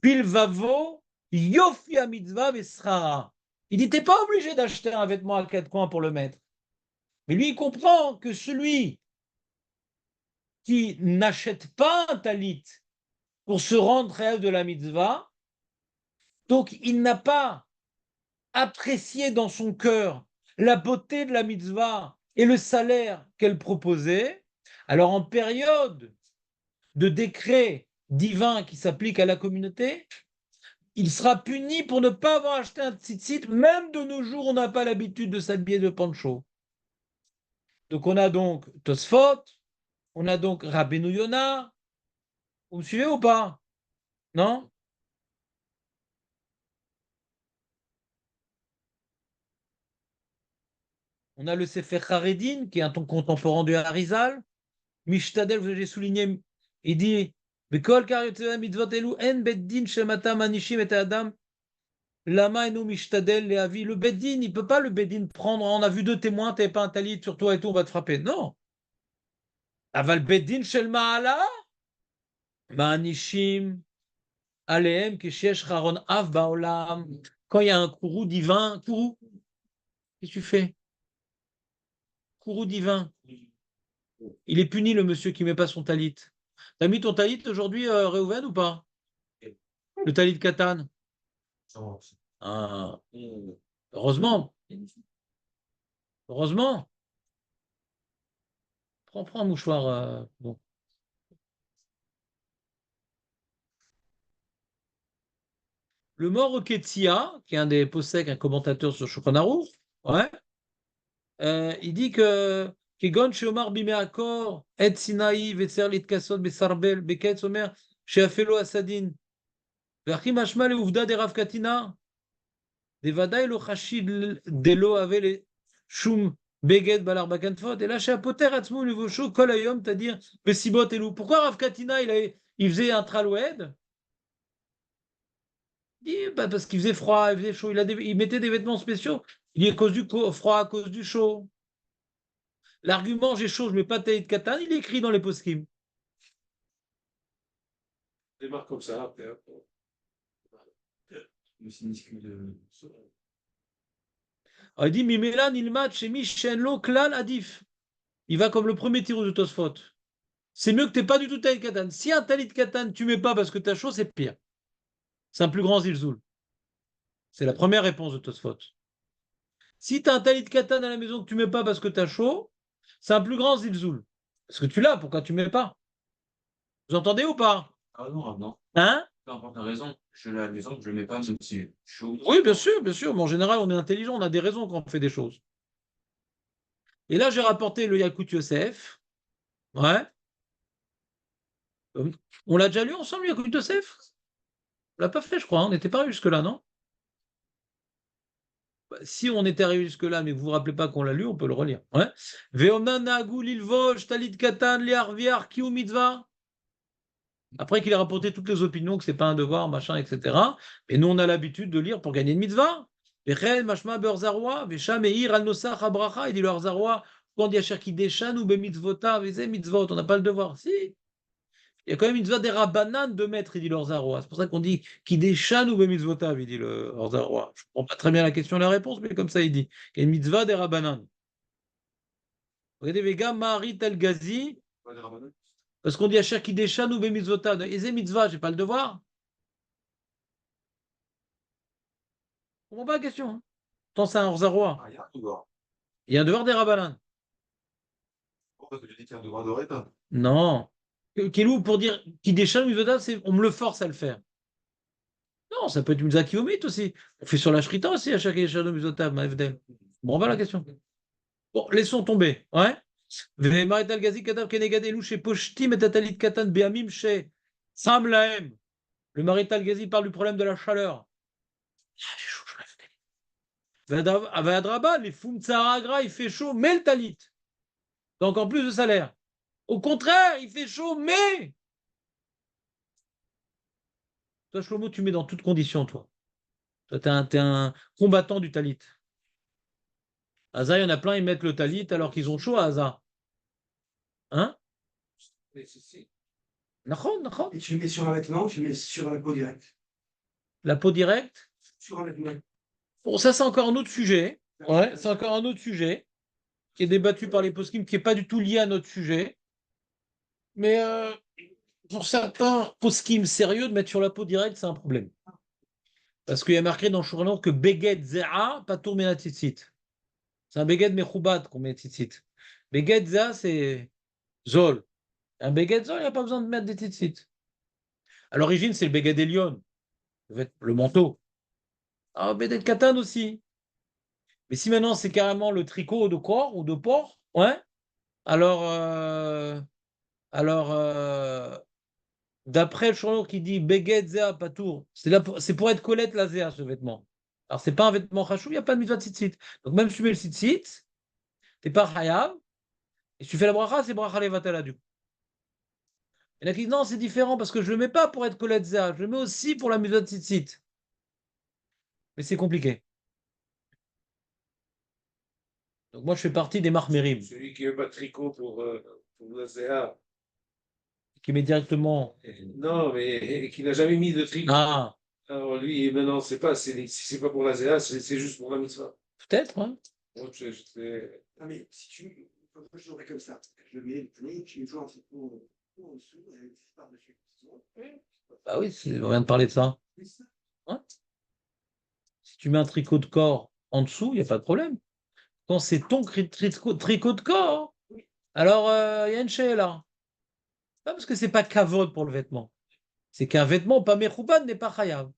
בלבבו יופי המצווה ושכרה. Il dit, t'es pas obligé d'acheter un vêtement à quatre coins pour le mettre. Mais lui, il comprend que celui qui n'achète pas un talit pour se rendre rêve de la mitzvah, donc il n'a pas apprécié dans son cœur la beauté de la mitzvah et le salaire qu'elle proposait, alors en période de décret divin qui s'applique à la communauté, il sera puni pour ne pas avoir acheté un tzitzit, même de nos jours, on n'a pas l'habitude de s'habiller de pancho. Donc on a donc Tosfot, On a donc Rabbeinu Yona. Vous me suivez ou pas? Non? On a le Sefer Haredim, qui est un contemporain de Harizal. Mishtadel, vous avez souligné, il dit Bekol karyotzeh mitzvot elu en beddin shematam anishim et adam lama enu mishtadel leavi. Le beddin, il peut pas le beddin prendre. On a vu deux témoins, t'avais pas un talit sur toi et tout, on va te frapper. Non. Aval beddin shel ma'ala ma'anishim alehem keshesh charon av baolam. Quand il y a un courroux divin, courroux, qu'est-ce que tu fais? Courroux divin. Il est puni, le monsieur qui met pas son talit. T'as mis ton talit aujourd'hui, Réhouven, ou pas? Le talit Katan. Ah, heureusement. Heureusement. Prends un mouchoir. Bon. Le mort au Ketsia, qui est un des possèques, un commentateur sur Shulchan Aruch, ouais, il dit que Kegon Sheomar Bimeakor, Et Sinaï, Vetser Litkasot, Besarbel, Beket Omer, Sheafelo Asadin, Vachim Ashma le Ouvda de Rav Katina, Devadaï lo Chashid Delo Avel Shum Beged Balar Bakantfot, et là, Sheapoter Atzmou Levosho, Kol Ayom, c'est-à-dire Besibot Elou. Pourquoi Rav Katina, il faisait un traloued? Il dit, bah, parce qu'il faisait froid, il faisait chaud, il mettait des vêtements spéciaux. Il dit à cause du froid, à cause du chaud. L'argument j'ai chaud, je ne mets pas de talit katan, il est écrit dans les poskim. Démarre comme ça, après. Alors, il dit Mimelan ilmat shemi shenlo klal adif. Il va comme le premier tirou de Tosfot. C'est mieux que tu n'aies pas du tout talit katan. Si un talit katan, tu ne mets pas parce que tu as chaud, c'est pire. C'est un plus grand zilzoul. C'est la première réponse de Tosfot. Si tu as un talit katan à la maison que tu ne mets pas parce que tu as chaud, c'est un plus grand zilzoul. Parce que tu l'as, pourquoi tu ne mets pas? Vous entendez ou pas? Ah non, non. Hein? Peu importe la raison, je l'ai à la maison, je ne le mets pas même si c'est chaud. Oui, bien sûr, bien sûr. Mais en général, on est intelligent, on a des raisons quand on fait des choses. Et là, j'ai rapporté le Yakut Yosef. Ouais. On l'a déjà lu ensemble, le Yakut Yosef? On l'a pas fait, je crois. On n'était pas arrivé jusque-là, non? Bah, si on était arrivé jusque-là, mais que vous vous rappelez pas qu'on l'a lu, on peut le relire. Ouais. Ve'omnan na'agu lilvoj, talit katan, li'arviar, kiu mitzvah. Après qu'il ait rapporté toutes les opinions, que c'est pas un devoir, machin, etc. Mais nous, on a l'habitude de lire pour gagner une mitzvah. Vechel, mashma, be'orzaroua, vecha, meir, al nosach, abracha. Il dit le orzaroua, quand il y a cher qui déchan ou be-mitzvota, veze mitzvot. On n'a pas le devoir. Si. Il y a quand même une mitzvah des rabbanan de mettre, il dit le orzaroua. C'est pour ça qu'on dit qui déchan ou be-mitzvota, il dit le orzaroua. Je ne comprends pas très bien la question et la réponse, mais comme ça, il dit. Il y a une mitzvah des rabbanan. Regardez, Vega, Maharit, El Gazi. Parce qu'on dit à cher qui déchan ou be-mitzvota. Eze mitzvah, j'ai pas le devoir. Je comprends pas la question. Hein. Tant c'est un orzaroua. Ah, il y a un devoir. Il y a un devoir des rabbanan. Pourquoi tu dis qu'il y a un devoir de rétin? Non. Kelou, pour dire qui déchan ou mitzvota, c'est on me le force à le faire. Non, ça peut être une mitzvah qui omit aussi. On fait sur la shrita aussi à chaque déchan ou mitzvota, Maefdel. Bon, on va la question. Bon, laissons tomber. Ouais. Marit Gazi Katav Kenegad Elou chez Poshtim et Tatalit Katan Beamim chez Sam Lahem. Le Marital Gazi parle du problème de la chaleur. Vadraba, les Fumtsaragra, il fait chaud, mais le talit. Donc en plus de salaire. Au contraire, il fait chaud, mais. Toi, Shlomo, tu mets dans toutes conditions, toi. Toi, t'es un combattant du talit. Haza, il y en a plein, ils mettent le talit alors qu'ils ont chaud à Haza. Hein? Nachon, nachon. Et tu le mets sur un vêtement, tu le mets sur la peau directe. La peau directe. Sur un vêtement. Bon, ça, c'est encore un autre sujet. Ouais, c'est encore un autre sujet qui est débattu par les poskim, qui n'est pas du tout lié à notre sujet. Mais pour certains poskim sérieux, de mettre sur la peau directe, c'est un problème. Parce qu'il y a marqué dans Shouran que Beged Zera, Patour Menatzitzit. C'est un Beged Mechoubat qu'on met tzitzit. Beged Zera, c'est Zol. Un Beged Zol, il n'y a pas besoin de mettre des tzitzit. À l'origine, c'est le Beged Elion, le manteau. Ah, Beged Katan aussi. Mais si maintenant c'est carrément le tricot de corps ou de porc, ouais, alors Alors, d'après le Shulchan qui dit Beged Zéa Patour, c'est pour être Colette la Zéa, ce vêtement. Alors, c'est pas un vêtement Khashou, il n'y a pas de mitzvah de tzitzit. Donc, même si tu mets le tzitzit, tu n'es pas Hayav. Et si tu fais la bracha, c'est bracha levatala du coup. Il y en a qui disent non, c'est différent parce que je ne le mets pas pour être Colette Zéa, je le mets aussi pour la mitzvah de tzitzit. Mais c'est compliqué. Donc, moi, je fais partie des Mahmérim, Celui qui veut pas de tricot pour la CA. qui met directement. Non, mais qui n'a jamais mis de tricot. Ah, Alors lui, maintenant, c'est pas, si c'est pas pour la CA, c'est juste pour la mitzvah. peut-être, hein. Moi, Non, mais si tu. Moi, je l'aurais comme ça. Je le mets, je mets toujours un petit peu en dessous, avec des par-dessus. Bah oui, on vient de parler de ça. Hein. Si tu mets un tricot de corps en dessous, il n'y a pas de problème. Quand c'est ton tricot de corps, alors il y a une là. Pas parce que c'est pas kavod pour le vêtement. C'est qu'un vêtement pas mechouban n'est pas chayav.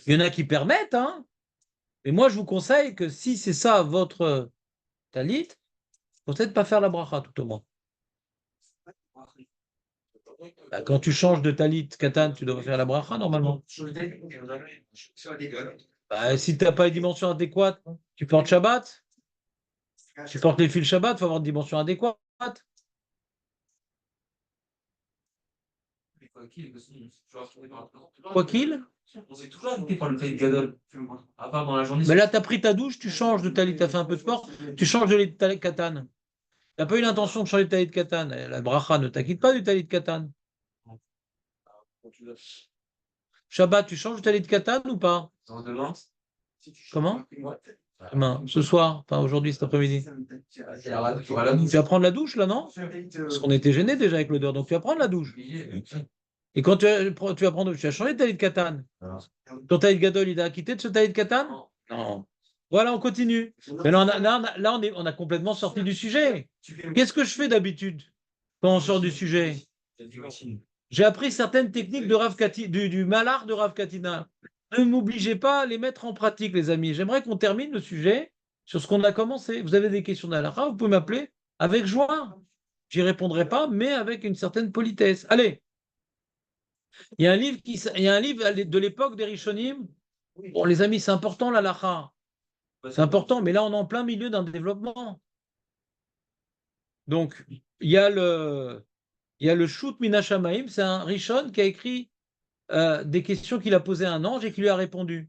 Il y en a qui permettent, hein. Mais moi, je vous conseille que si c'est ça votre talit, peut-être pas faire la bracha tout au moins. Bah, quand tu changes de talit katan, tu dois faire la bracha normalement. Bah, si tu n'as pas les dimensions adéquates, tu portes Shabbat. Tu portes les fils Shabbat, il faut avoir une dimension adéquate. Quoi qu'il. On s'est toujours invité par le taille gadol. À part dans la journée. Mais là, tu as pris ta douche, tu changes de talit, tu as fait un peu de sport, tu changes de talit katan. Tu n'as pas eu l'intention de changer de talit katan. La bracha ne t'acquitte pas du talit katan. Shabbat, tu changes de talit katan ou pas? Demain. Comment? Demain, ce soir, enfin aujourd'hui, cet après-midi. Tu Tu vas prendre la douche là, non? Parce qu'on était gênés déjà avec l'odeur, donc tu vas prendre la douche. Et quand tu vas prendre, tu vas changer de talit katan. Ton talit gadol, il a quitté de ce talit katan? Non. Voilà, on continue. Mais là, on a complètement sorti du sujet. Qu'est-ce que je fais d'habitude quand on sort du sujet? J'ai appris certaines techniques de du malard de Rav Katina. Ne m'obligez pas à les mettre en pratique, les amis. J'aimerais qu'on termine le sujet sur ce qu'on a commencé. Vous avez des questions d'Alaha, vous pouvez m'appeler avec joie. J'y répondrai pas, mais avec une certaine politesse. Allez, il y a un livre de l'époque des Rishonim. Bon, les amis, c'est important l'Alaha. C'est important, mais là, on est en plein milieu d'un développement. Donc, il y a le Shoot Minashamaim, c'est un Rishon qui a écrit des questions qu'il a posées à un ange et qui lui a répondu.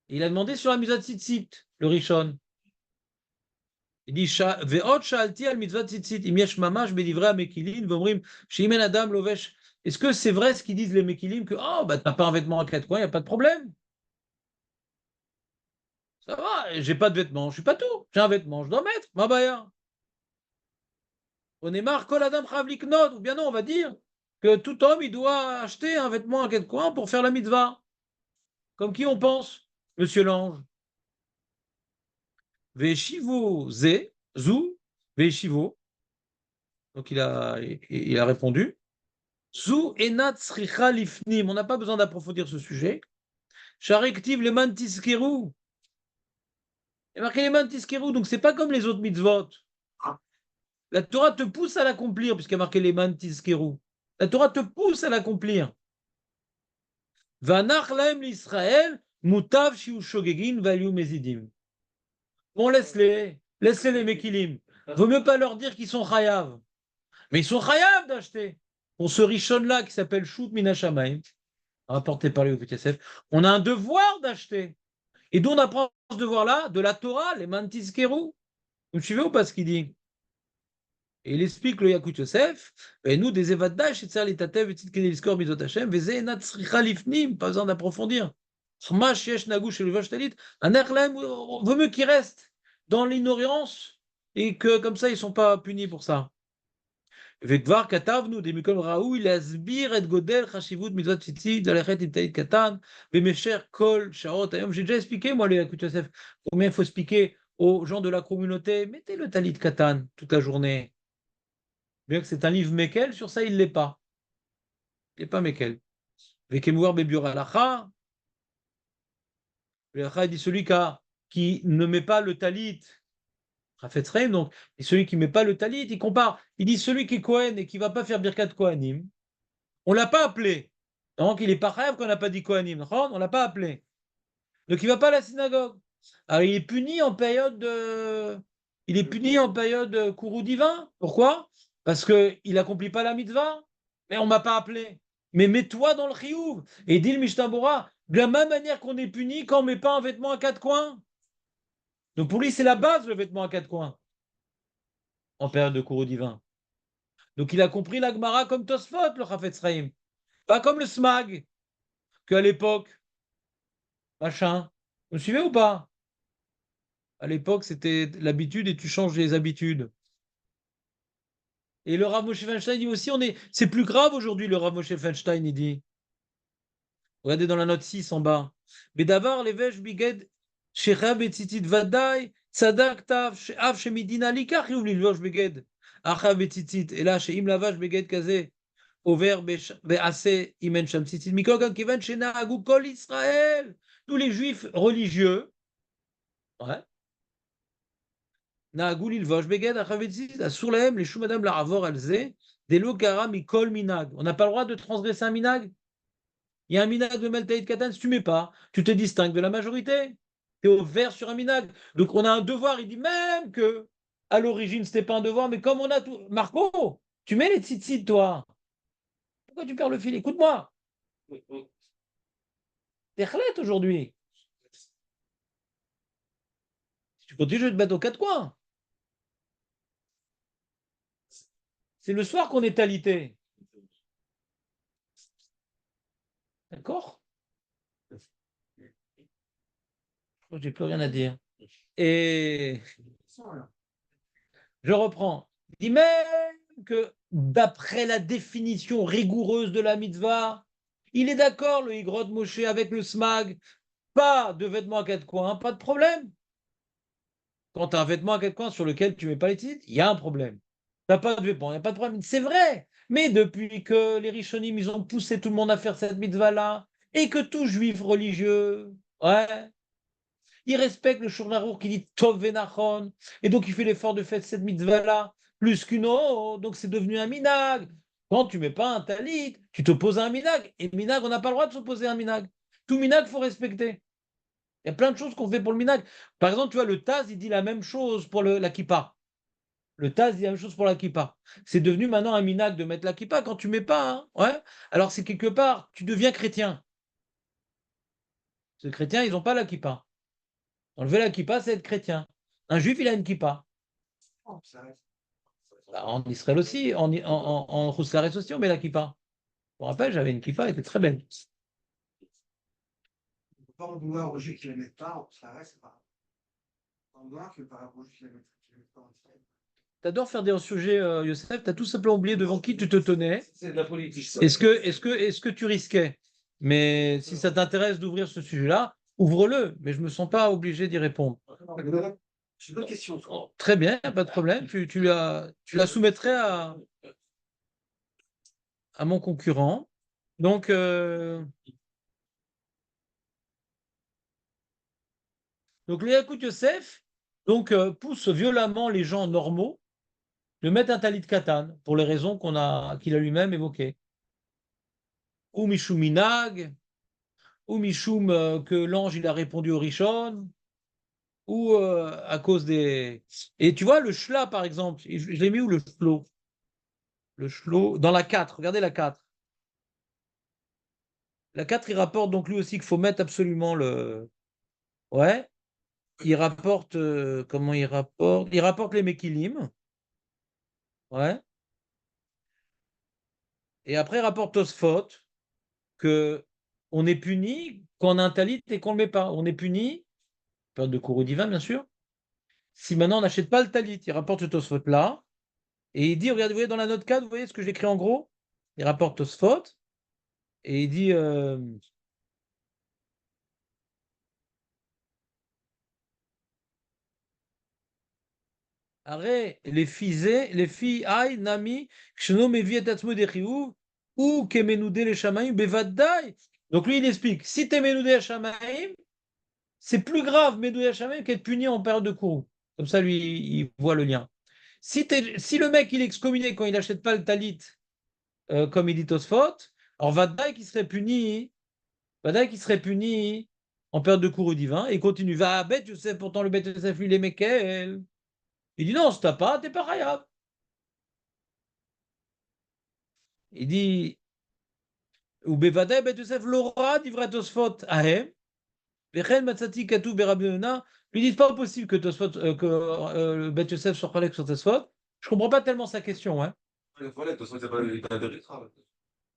Il a demandé sur la mitzvah tzitzit, le Rishon. Il dit Ve'ot sha'alti al mitzvah tzitzit im yesh mamash bedivrei hamekilin v'omrim she'im en adam lovesh. Est-ce que c'est vrai ce qu'ils disent les mekilim que t'as pas un vêtement à quatre coins, il n'y a pas de problème. Ça va, j'ai pas de vêtement, je suis pas tout. J'ai un vêtement, je dois mettre ma baya. On est marre kol adam chayav liknot, ou bien non, on va dire que tout homme il doit acheter un vêtement à quatre coins pour faire la mitzvah. Comme qui on pense, Monsieur l'ange? Veshivo ze, zou, veshivo. Donc il a répondu. Zou enat sricha lifnim. On n'a pas besoin d'approfondir ce sujet. Sharektiv le mantiskeru. Il y a marqué les mantiskeru, donc c'est pas comme les autres mitzvot. La Torah te pousse à l'accomplir, puisqu'il y a marqué les mantiskeru. La Torah te pousse à l'accomplir. Vanach laem l'Israël, mutav shiu shogegin valiu mezidim. Bon, laisse-les les mekilim. Vaut mieux pas leur dire qu'ils sont chayav. Mais ils sont chayav d'acheter. Pour ce Rishon-là qui s'appelle Shoot Minashamaim, rapporté par le Yosef, on a un devoir d'acheter. Et d'où on apprend ce devoir-là? De la Torah, les mantiskeru. Vous me suivez ou pas ce qu'il dit? Et il explique le Yakut Yosef, et nous, des évadash, et les tatev, et tzidkeniskor, mizot Hashem, veze enat sricha lifnim, pas besoin d'approfondir. Chmash yesh nagush el vashtalit, un erlem, vaut mieux qu'ils restent dans l'ignorance, et que comme ça, ils ne sont pas punis pour ça. וכבר כתבנו דמקום ראוי להסביר את גודל חשיבות מצוות ציצית, ללכת עם טלית קטן במשך כל שעות היום. J'ai déjà expliqué, moi, les Yakut Yosef, combien il faut expliquer aux gens de la communauté, mettez le talit katan toute la journée. Bien que c'est un livre Mekel, sur ça, il ne l'est pas. Il n'est pas Mekel. Vekemouar bebiur alacha. L'alacha, il dit celui qui a qui ne met pas le talit, Chafetz Chaim, donc, et celui qui ne met pas le talit, il compare. Il dit celui qui est Kohen et qui ne va pas faire Birkat Kohanim, on ne l'a pas appelé. Donc, il est pas rêve qu'on n'a pas dit Kohanim. On ne l'a pas appelé. Donc, il ne va pas à la synagogue. Alors, il est puni en période courroux divin. Pourquoi? Parce qu'il n'accomplit pas la mitzvah. Mais on ne m'a pas appelé. Mais mets-toi dans le chiyuv. Et dit le Mishnah Bora, de la même manière qu'on est puni quand on ne met pas un vêtement à quatre coins. Donc, pour lui, c'est la base, le vêtement à quatre coins, en période de courroux divin. Donc, il a compris la Gemara comme Tosfot, le Chafetz Chaim. Pas comme le Smag, qu'à l'époque, machin. Vous me suivez ou pas? À l'époque, c'était l'habitude et tu changes les habitudes. Et le Rav Moshe Feinstein dit aussi, c'est plus grave aujourd'hui, le Rav Moshe Feinstein, il dit. Regardez dans la note 6 en bas. Mais d'abord, les Vesh Biged, Shechab et Tzitzit Vadaï, Tzadak Tav, Av Shemidina Likach, Yuv Lilvosh Biged, Achav et Tzitzit, et là, Sheim Lavash Biged Kazé, Over Bease Imen Sham Tzitzit, Mikogan Kivan Shena Agou Kol Israël. Tous les juifs religieux, ouais. Nahagou Lilvosh Beged, Achav et Tzitzit, Asur Lahem, les Shumadam Laravor Alze, Delo Kara Mikol Minag. On n'a pas le droit de transgresser un minag. Il y a un minag de Meltaïd Katan, si tu ne mets pas, tu te distingues de la majorité. Tu es au vert sur un minag. Donc on a un devoir. Il dit même que à l'origine, ce n'était pas un devoir, mais comme on a tout. Marco, tu mets les tzitzit, toi. Pourquoi tu perds le fil? Écoute-moi. T'es chlette aujourd'hui. Si tu continues, je vais te battre aux quatre coins. C'est le soir qu'on est alité. D'accord? J'ai plus rien à dire. Et je reprends. Il dit même que d'après la définition rigoureuse de la mitzvah, il est d'accord, le Higrod Moshe, avec le smag, pas de vêtements à quatre coins, pas de problème. Quand tu as un vêtement à quatre coins sur lequel tu ne mets pas les titres, il y a un problème. Tu n'as pas de vêtements, il n'y a pas de problème. C'est vrai. Mais depuis que les Rishonim, ils ont poussé tout le monde à faire cette mitzvah-là, et que tout juif religieux, ouais, il respecte le Shulchan qui dit Tov Venachon, et donc il fait l'effort de faire cette mitzvah-là, plus qu'une autre, donc c'est devenu un minag. Quand tu ne mets pas un talit, tu t'opposes à un minag. Et minag, on n'a pas le droit de s'opposer à un minag. Tout minag, il faut respecter. Il y a plein de choses qu'on fait pour le minag. Par exemple, tu vois, le Taz, il dit la même chose pour la kippa. Le Taz dit la même chose pour la kippa. C'est devenu maintenant un minag de mettre la kippa quand tu ne mets pas. Hein, ouais. Alors c'est quelque part, tu deviens chrétien. Ces chrétiens, ils n'ont pas la kippa. Enlever la kippa, c'est être chrétien. Un juif, il a une kippa. Bah, en Israël aussi, en Rousselares aussi, on met la kippa. Je me rappelle, j'avais une kippa, elle était très belle. On ne peut pas en vouloir aux juifs qui ne la mettent pas, ça reste, c'est pas. On en vouloir que par rapport aux juifs qui ne la mettent pas en Israël. T'adores faire des sujets, Youssef, t'as tout simplement oublié devant qui tu te tenais. C'est de la politique. Est-ce que tu risquais? Mais si ça t'intéresse d'ouvrir ce sujet-là, ouvre-le. Mais je ne me sens pas obligé d'y répondre. J'ai une autre question. Oh, très bien, pas de problème. Tu la soumettrais à mon concurrent. Donc, le Yakout Yosef pousse violemment les gens normaux de mettre un talit katan pour les raisons qu'il a lui-même évoquées. Ou Mishum Minag, ou Mishum que l'ange il a répondu au Rishon, ou à cause des. Et tu vois, le shla, par exemple, je l'ai mis où le shlo? Le shlo, dans la 4, regardez la 4. La 4, il rapporte donc lui aussi qu'il faut mettre absolument le. Ouais. Il rapporte. Comment il rapporte? Il rapporte les Mekilim. Ouais. Et après, il rapporte Tosfot que on est puni quand on a un talit et qu'on ne le met pas. On est puni, période de courroux divin, bien sûr. Si maintenant on n'achète pas le talit, il rapporte ce Tosfot là. Et il dit, regardez, vous voyez dans la note 4, vous voyez ce que j'écris en gros? Il rapporte Tosfot. Et il dit Arrête, les filles, aïe, nami, ksheno mevi et atzmo dechiou, ou kemenoude les shamaim, bevadai. Donc lui, il explique si t'es menoudé à shamaim, c'est plus grave, Medouya Shamayim, qu'être puni en période de courroux. Comme ça, lui, il voit le lien. Si le mec, il est excommunié quand il n'achète pas le talit, comme il dit Tosfot, alors Vadaï qui serait puni en période de courroux divin, et il continue. Va à Beth Yosef, pourtant le Beth Yosef, lui, il est Mekel. Il dit non, si t'as pas, t'es pas Khayab. Il dit, ou Bevadaï Beth Yosef l'aura, divra Tosfot ahem, vechen matzati katou berabbi Yonah. Lui dit, c'est pas possible que Tosfot, le Beth Yosef soit collègue sur Tosfot. Je comprends pas tellement sa question, hein. Le toilette, de toute façon, c'est pas le tas de ritra.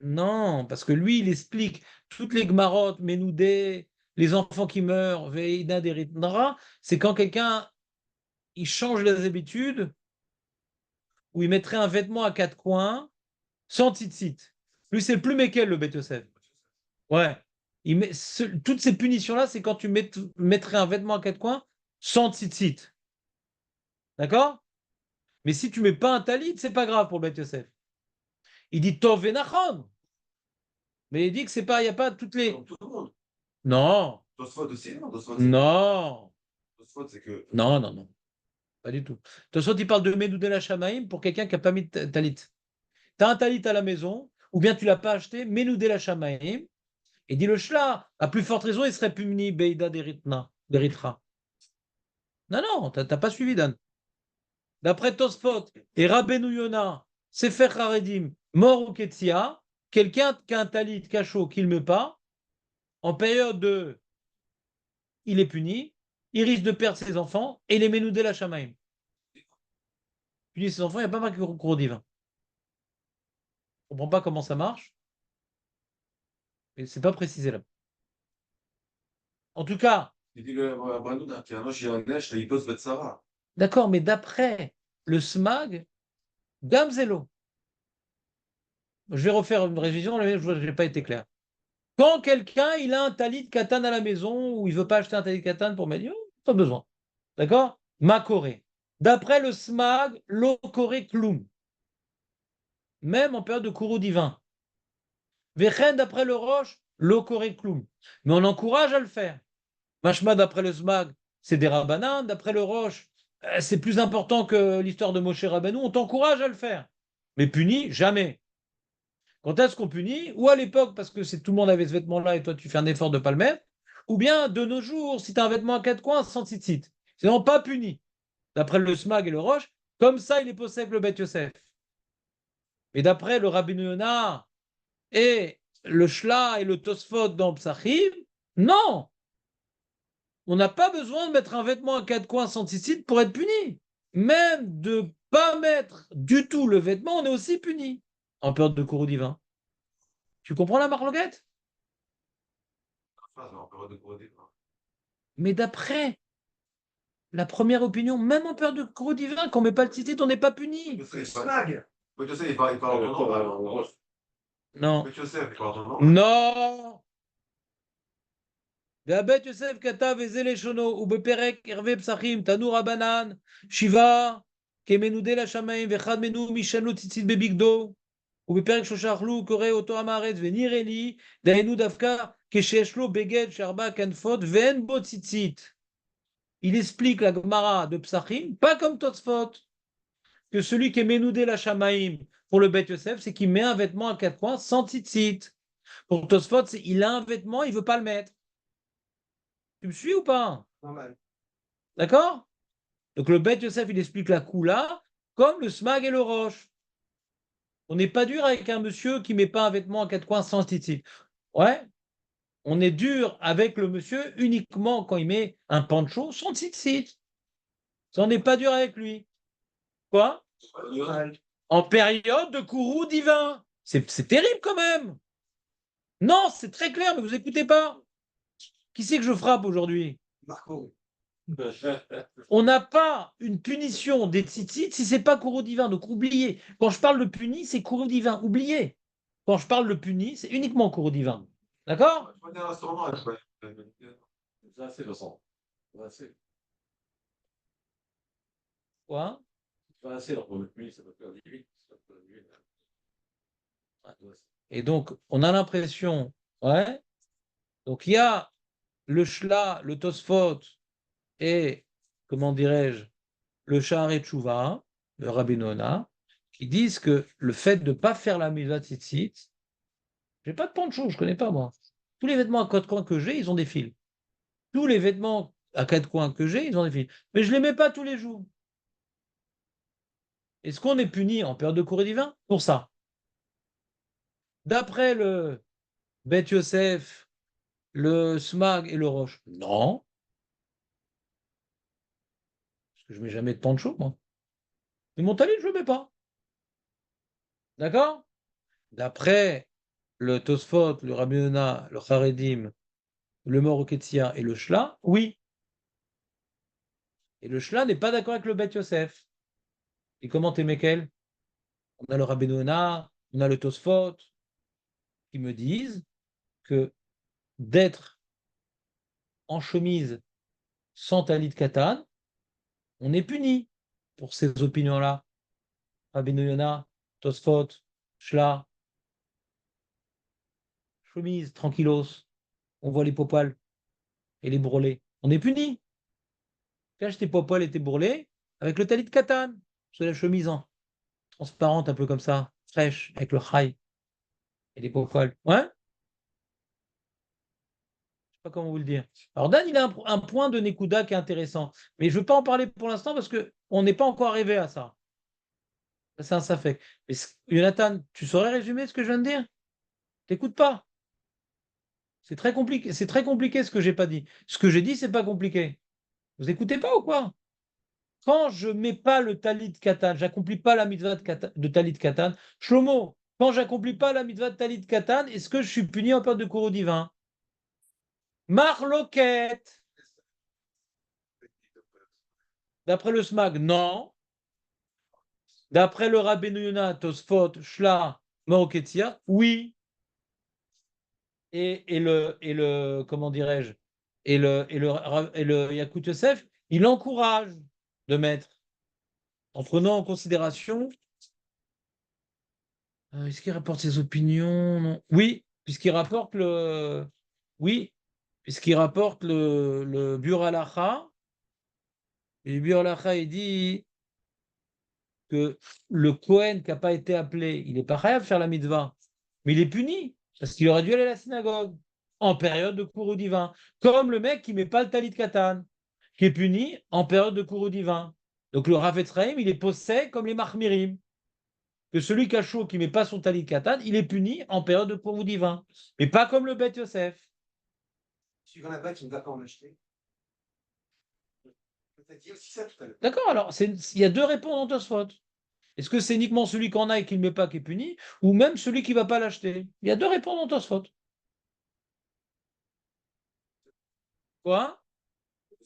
Non, parce que lui, il explique toutes les Gmarot, Ménoudé, les enfants qui meurent, Veïda Deritnara, c'est quand quelqu'un il change les habitudes, où il mettrait un vêtement à quatre coins, sans tzitzit. Lui, c'est le plus méquel, le Beth Yosef. Ouais. Toutes ces punitions-là, c'est quand tu mettrais un vêtement à quatre coins, sans tzitzit. D'accord? Mais si tu mets pas un talit, c'est pas grave pour le Beth Yosef. Il dit Tov Venachon. Mais il dit que c'est pas, il n'y a pas toutes les. Comme tout le monde. Non, Tosfot aussi, non? non, Tosfot, c'est que. non, non, non, pas du tout. De toute façon, il parle de Medoudel Shamaim pour quelqu'un qui n'a pas mis de talit. Tu as un talit à la maison, ou bien tu l'as pas acheté, Medoudel Shamaim, et dit le shla, à plus forte raison, il serait puni Beida d'Eritra. Non, non, t'as pas suivi, Dan. D'après Tosfot et Rabbeinu Yona, Sefer Haredim, mort ou Ketsia, quelqu'un qui a un talit cachot qu'il ne met pas, en période de il est puni, il risque de perdre ses enfants et les Ménoudé la Shamaim. Punir ses enfants, il n'y a pas marqué cours divin. Je ne comprends pas comment ça marche, mais c'est pas précisé là. En tout cas, Il dit le Brandon, qui a un noche, il y a un neige, il pose Betsara. d'accord, mais d'après le SMAG, Gamzelo, je vais refaire une révision, je n'ai pas été clair. Quand quelqu'un il a un talit katan à la maison ou il veut pas acheter un talit katan pour mettre, pas besoin. D'accord? Makoré. D'après le SMAG, l'okoré kloum. Même en période de courroux divin. Vechen, d'après le Roche, l'okoré kloum. Mais on encourage à le faire. Mashma, d'après le SMAG, c'est des rabbanan. D'après le Roche, c'est plus important que l'histoire de Moshe Rabbeinu. On t'encourage à le faire. Mais puni, jamais. Quand est-ce qu'on punit? Ou à l'époque, parce que tout le monde avait ce vêtement-là et toi, tu fais un effort de ne pas le mettre. Ou bien, de nos jours, si tu as un vêtement à quatre coins, sans tzitzit. Sinon, pas puni. D'après le SMAG et le Roche, comme ça, il est possible avec le Beth Yosef. Mais d'après le Rabbi Yonah et le Shla et le Tosfot dans Psachim, non! On n'a pas besoin de mettre un vêtement à quatre coins sans tzitzit pour être puni. Même de ne pas mettre du tout le vêtement, on est aussi puni en période de courroux divin. Tu comprends la marloquette? Mais d'après la première opinion, même en période de courroux divin, quand on ne met pas le tzitzit, on n'est pas puni. Snag. Betsara, il parle en nom. Non. Betsara, il parle en nom. Non. והבית יוסף כתב וזה לשונו, ובפרק ערבי פסחים, תנור הבנן, שבעה, כמנודה לשמיים, ואחד מנו משנו ציצית בבגדו, ובפרק שלושה אכלו קורא אותו עם הארץ, ונראה לי, דהיינו דווקא כשיש לו בגד שארבע כנפות, ואין בו ציצית. Il explique la Gemara de Psachim, pas comme Tosfot, que celui qui est Ménoudé la Shamaim pour le Bet Yosef, c'est qu'il met un vêtement à quatre coins sans tzitzit. Pour Tosfot, il a un vêtement, il ne veut pas le mettre. Tu me suis ou pas? Normal. D'accord? Donc le Beth Yosef, il explique la Kula comme le Smag et le Roche. On n'est pas dur avec un monsieur qui ne met pas un vêtement à quatre coins sans tzitzit. Ouais, on est dur avec le monsieur uniquement quand il met un pancho sans tzitzit. Ça, on n'est pas dur avec lui. Quoi? En période de courroux divin. C'est terrible quand même. Non, c'est très clair, mais vous écoutez pas. Qui c'est que je frappe aujourd'hui? Marco. On n'a pas une punition des tzitzit si c'est pas courroux divin. Donc oubliez. Quand je parle de puni, c'est courroux divin. Oubliez. Quand je parle de puni, c'est uniquement courroux divin. D'accord? Je vais dire un restaurant, là, C'est assez, Vincent. C'est assez. Quoi? C'est assez, alors pour le pays, ça peut faire 18. Ça peut faire 18. Et donc, on a l'impression, ouais. Donc, il y a le Shla, le Tosfot et, comment dirais-je, le Sha'arei Tshuva, le Rabbi Nona, qui disent que le fait de ne pas faire la mitzvah tzitzit, j'ai pas de poncho, je connais pas moi. Tous les vêtements à quatre coins que j'ai, ils ont des fils. Tous les vêtements à quatre coins que j'ai, ils ont des fils. Mais je les mets pas tous les jours. Est-ce qu'on est puni en période de courrier divin pour ça? D'après le Bet Yosef, le Smag et le Roche, non, parce que je mets jamais de poncho, moi. Mais mon talit, je le mets pas. D'accord? D'après le Tosfot, le Rabbi Yonah, le Charedim, le Moroketsia et le Shla, oui. Et le Shla n'est pas d'accord avec le Bet Yosef. Et comment t'es Mekel? On a le Rabbi Yonah, on a le Tosfot, qui me disent que d'être en chemise sans talit katan, on est puni pour ces opinions-là. Rabbi Yonah, Tosfot, Shla, chemise, tranquillos, on voit les popoils et les bourrelets. On est puni. Cache tes popoils et tes bourrelets avec le talit katan, sur la chemise transparente, un peu comme ça, fraîche, avec le chai et les popoils. Ouais? Je sais pas comment vous le dire. Alors Dan, il a un point de Nekuda qui est intéressant, mais je ne veux pas en parler pour l'instant parce qu'on n'est pas encore arrivé à ça. Ça, c'est un safek. Mais Jonathan, tu saurais résumer ce que je viens de dire? T'écoutes pas. C'est très compliqué ce que j'ai pas dit. Ce que j'ai dit, c'est pas compliqué. Vous écoutez pas ou quoi? Quand je mets pas le talit katan, j'accomplis pas la mitzvah de talit katan. Shlomo, quand j'accomplis pas la mitzvah de talit katan, est-ce que je suis puni en période de courroux divin? Marloquette. D'après le SMAG, non. D'après le Rabbeinu Yonah, Tosfot, Shla, Moroketsia, oui. Et le comment dirais-je, et le Yakut Yosef, il encourage de mettre, en prenant en considération, est-ce qu'il rapporte ses opinions? Non. Oui, puisqu'il rapporte le Biur Halacha, et le Biur Halacha, il dit que le Kohen qui n'a pas été appelé, il n'est pas capable de faire la mitzvah, mais il est puni, parce qu'il aurait dû aller à la synagogue en période de cours divin, comme le mec qui ne met pas le talit katan, qui est puni en période de cours divin. Donc le Rav Etzraïm, il est posé comme les Mahmirim, que celui qui a chaud, qui ne met pas son talit katan, il est puni en période de cours divin, mais pas comme le Bet Yosef. Celui qu'on a pas qui ne va pas en acheter. Tu as dit aussi ça tout à l'heure. D'accord, alors il y a deux réponses dans Tosfot. Est-ce que c'est uniquement celui qu'on a et qui ne le met pas qui est puni, ou même celui qui ne va pas l'acheter? Il y a deux réponses dans Tosfot. Quoi?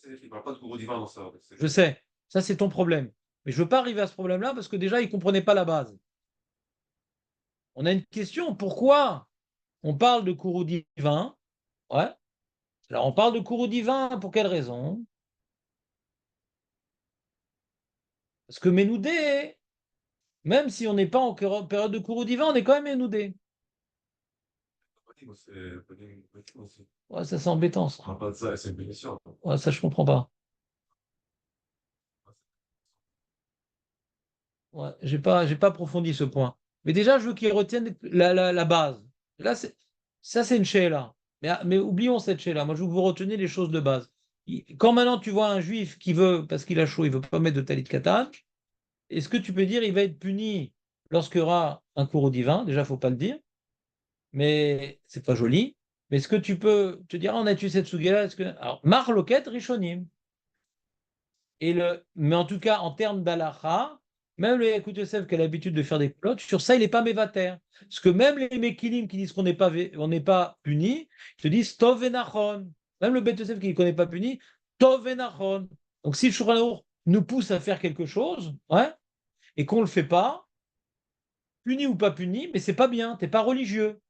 Il ne parle pas de cours divin dans ça. Je sais, ça c'est ton problème. Mais je ne veux pas arriver à ce problème-là parce que déjà, il ne comprenait pas la base. On a une question, pourquoi on parle de courroux divin? Ouais. Alors on parle de courroux divin pour quelle raison? Parce que Ménoudé, même si on n'est pas en période de courroux divin, on est quand même Ménoudé. Ouais, ça c'est embêtant ça. On parle pas de ça, c'est une bénédiction. Ouais, ça je comprends pas. Ouais, j'ai pas approfondi ce point. Mais déjà, je veux qu'ils retiennent la base. Là, ça, c'est une là. Mais oublions cette là. Moi, je veux que vous reteniez les choses de base. Quand maintenant tu vois un juif qui veut, parce qu'il a chaud, il veut pas mettre de talit katan, est-ce que tu peux dire il va être puni lorsqu'il y aura un cours divin? Déjà, il ne faut pas le dire, mais c'est pas joli. Mais est-ce que tu peux te dire, ah, on a tué cette sugera? Alors, Mar Loket Rishonim. Mais en tout cas, en termes d'alacha, même le Yakut Yosef qui a l'habitude de faire des plots, sur ça, il n'est pas mévater. Parce que même les Mekilim qui disent qu'on n'est pas puni, ils te disent Tov venachon. Même le Bet Yosef qui ne connaît pas puni, Tov venachon. Donc si le Shulchan Aruch nous pousse à faire quelque chose, ouais, et qu'on ne le fait pas, puni ou pas puni, mais c'est pas bien, tu n'es pas religieux.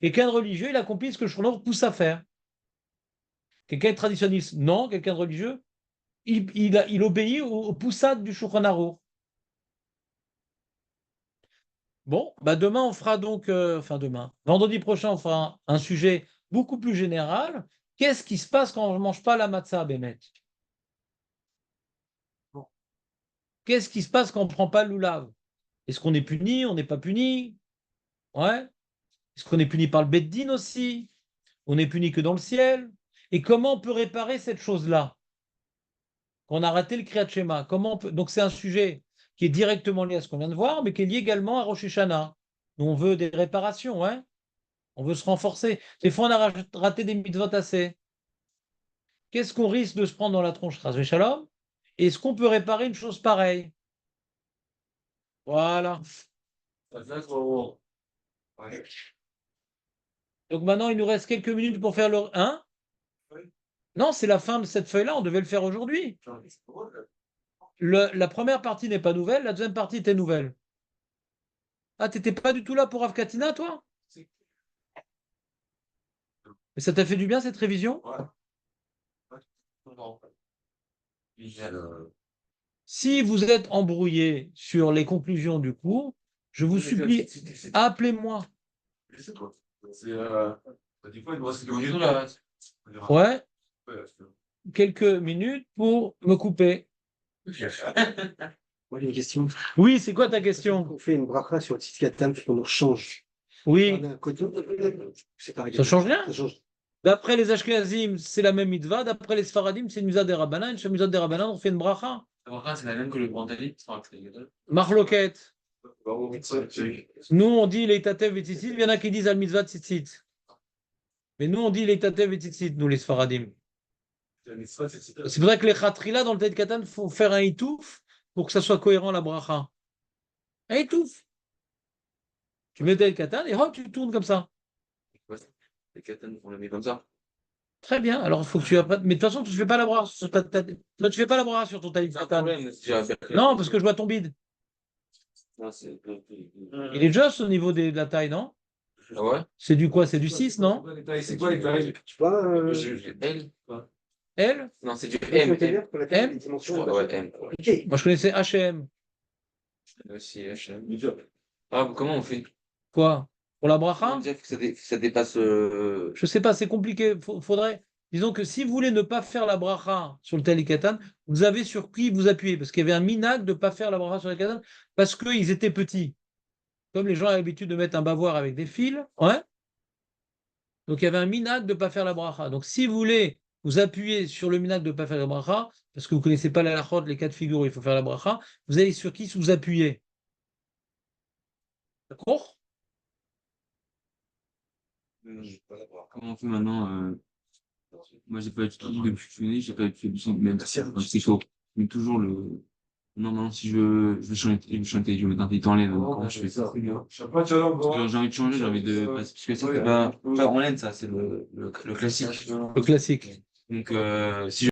Quelqu'un de religieux, il accomplit ce que le Shulchan Aruch pousse à faire. Quelqu'un de traditionnaliste, non. Quelqu'un de religieux, il obéit aux poussades du Shulchan Aruch. Bon, bah demain, on fera donc, vendredi prochain, on fera un sujet beaucoup plus général Qu'est-ce qui se passe quand on ne mange pas la matzah, Bémet? Qu'est-ce qui se passe quand on ne prend pas le loulav? Est-ce qu'on est puni? On n'est pas puni? Ouais. Est-ce qu'on est puni par le Beddin aussi? On n'est puni que dans le ciel? Et comment on peut réparer cette chose-là? Qu'on a raté le Kriyat Shema. Comment on peut... Donc c'est un sujet qui est directement lié à ce qu'on vient de voir, mais qui est lié également à Rosh Hashanah. Nous, on veut des réparations, hein? On veut se renforcer. Des fois, on a raté des mitzvot assez. Qu'est-ce qu'on risque de se prendre dans la tronche, Chas v'Shalom? Est-ce qu'on peut réparer une chose pareille? Voilà. Ouais. Donc maintenant, il nous reste quelques minutes pour faire le... Hein? Non, c'est la fin de cette feuille-là, on devait le faire aujourd'hui. La première partie n'est pas nouvelle, la deuxième partie était nouvelle. Ah, t'étais pas du tout là pour Afkatina, toi? Mais ça t'a fait du bien cette révision? Si vous êtes embrouillé sur les conclusions du cours, je vous supplie, appelez-moi. Ouais, quelques minutes pour me couper. Moi, j'ai une question. Oui, c'est quoi ta question? On fait une bracha sur le site Katan, puis on change. Oui, On a un côté, c'est pareil. ça change rien. Ça change. D'après les Ashkenazim, c'est la même mitzvah. D'après les Sfaradim, c'est une mitzvah des Rabbanan. Chez mitzvah des Rabbanan, on fait une bracha. C'est la même que le Brandali. Marloquette. Nous, on dit leitatev et tzitzit. Il y en a qui disent al mitzvah tzitzit. Mais nous, on dit leitatev et tzitzit, nous, les Sfaradim. C'est pour ça que les khatrila, dans le Ted Katan, il faut faire un itouf pour que ça soit cohérent la bracha. Un itouf. Tu mets le Ted Katan et hop, tu tournes comme ça. Les katanes, on le met comme ça. Très bien. Alors, il faut que tu apprennes. Mais de toute façon, tu ne fais pas la bracha sur ta tête. Toi, tu fais pas la bracha sur ton Ted Katan. Non, parce que je vois ton bide. Non, c'est... Il est juste au niveau de la taille, non? Ah ouais? C'est du quoi? C'est du 6, non? C'est quoi les tailles? Tu vois, L? L? Non, c'est du M. M. Pour la M? les Je dimensions. crois, ouais, M. Ok. Moi, je connaissais H&M. Aussi, H&M. Ah, comment on fait? Quoi? Pour la bracha? Déjà, faut que ça dépasse. Je sais pas, c'est compliqué. Faudrait. Disons que si vous voulez ne pas faire la bracha sur le Talikatan, vous avez sur qui vous appuyer. Parce qu'il y avait un minag de ne pas faire la bracha sur le Talikatan parce qu'ils étaient petits. Comme les gens ont l'habitude de mettre un bavoir avec des fils. Ouais. Donc il y avait un minag de ne pas faire la bracha. Donc si vous voulez vous appuyer sur le minag de ne pas faire la bracha, parce que vous ne connaissez pas la halachot, les cas de figure où il faut faire la bracha, vous allez sur qui vous appuyer. D'accord? Comment on fait maintenant? Moi, j'ai pas utilisé depuis que je suis né, j'ai pas utilisé même c'est chaud. Mais toujours le. Non, non, si je veux chanter, je veux mettre un petit temps en laine. Comment je fais ça? Parce que j'ai envie de changer, j'ai envie de. Parce que ça, c'est pas. Enfin, en laine, ça, c'est le classique. Le classique. Donc, si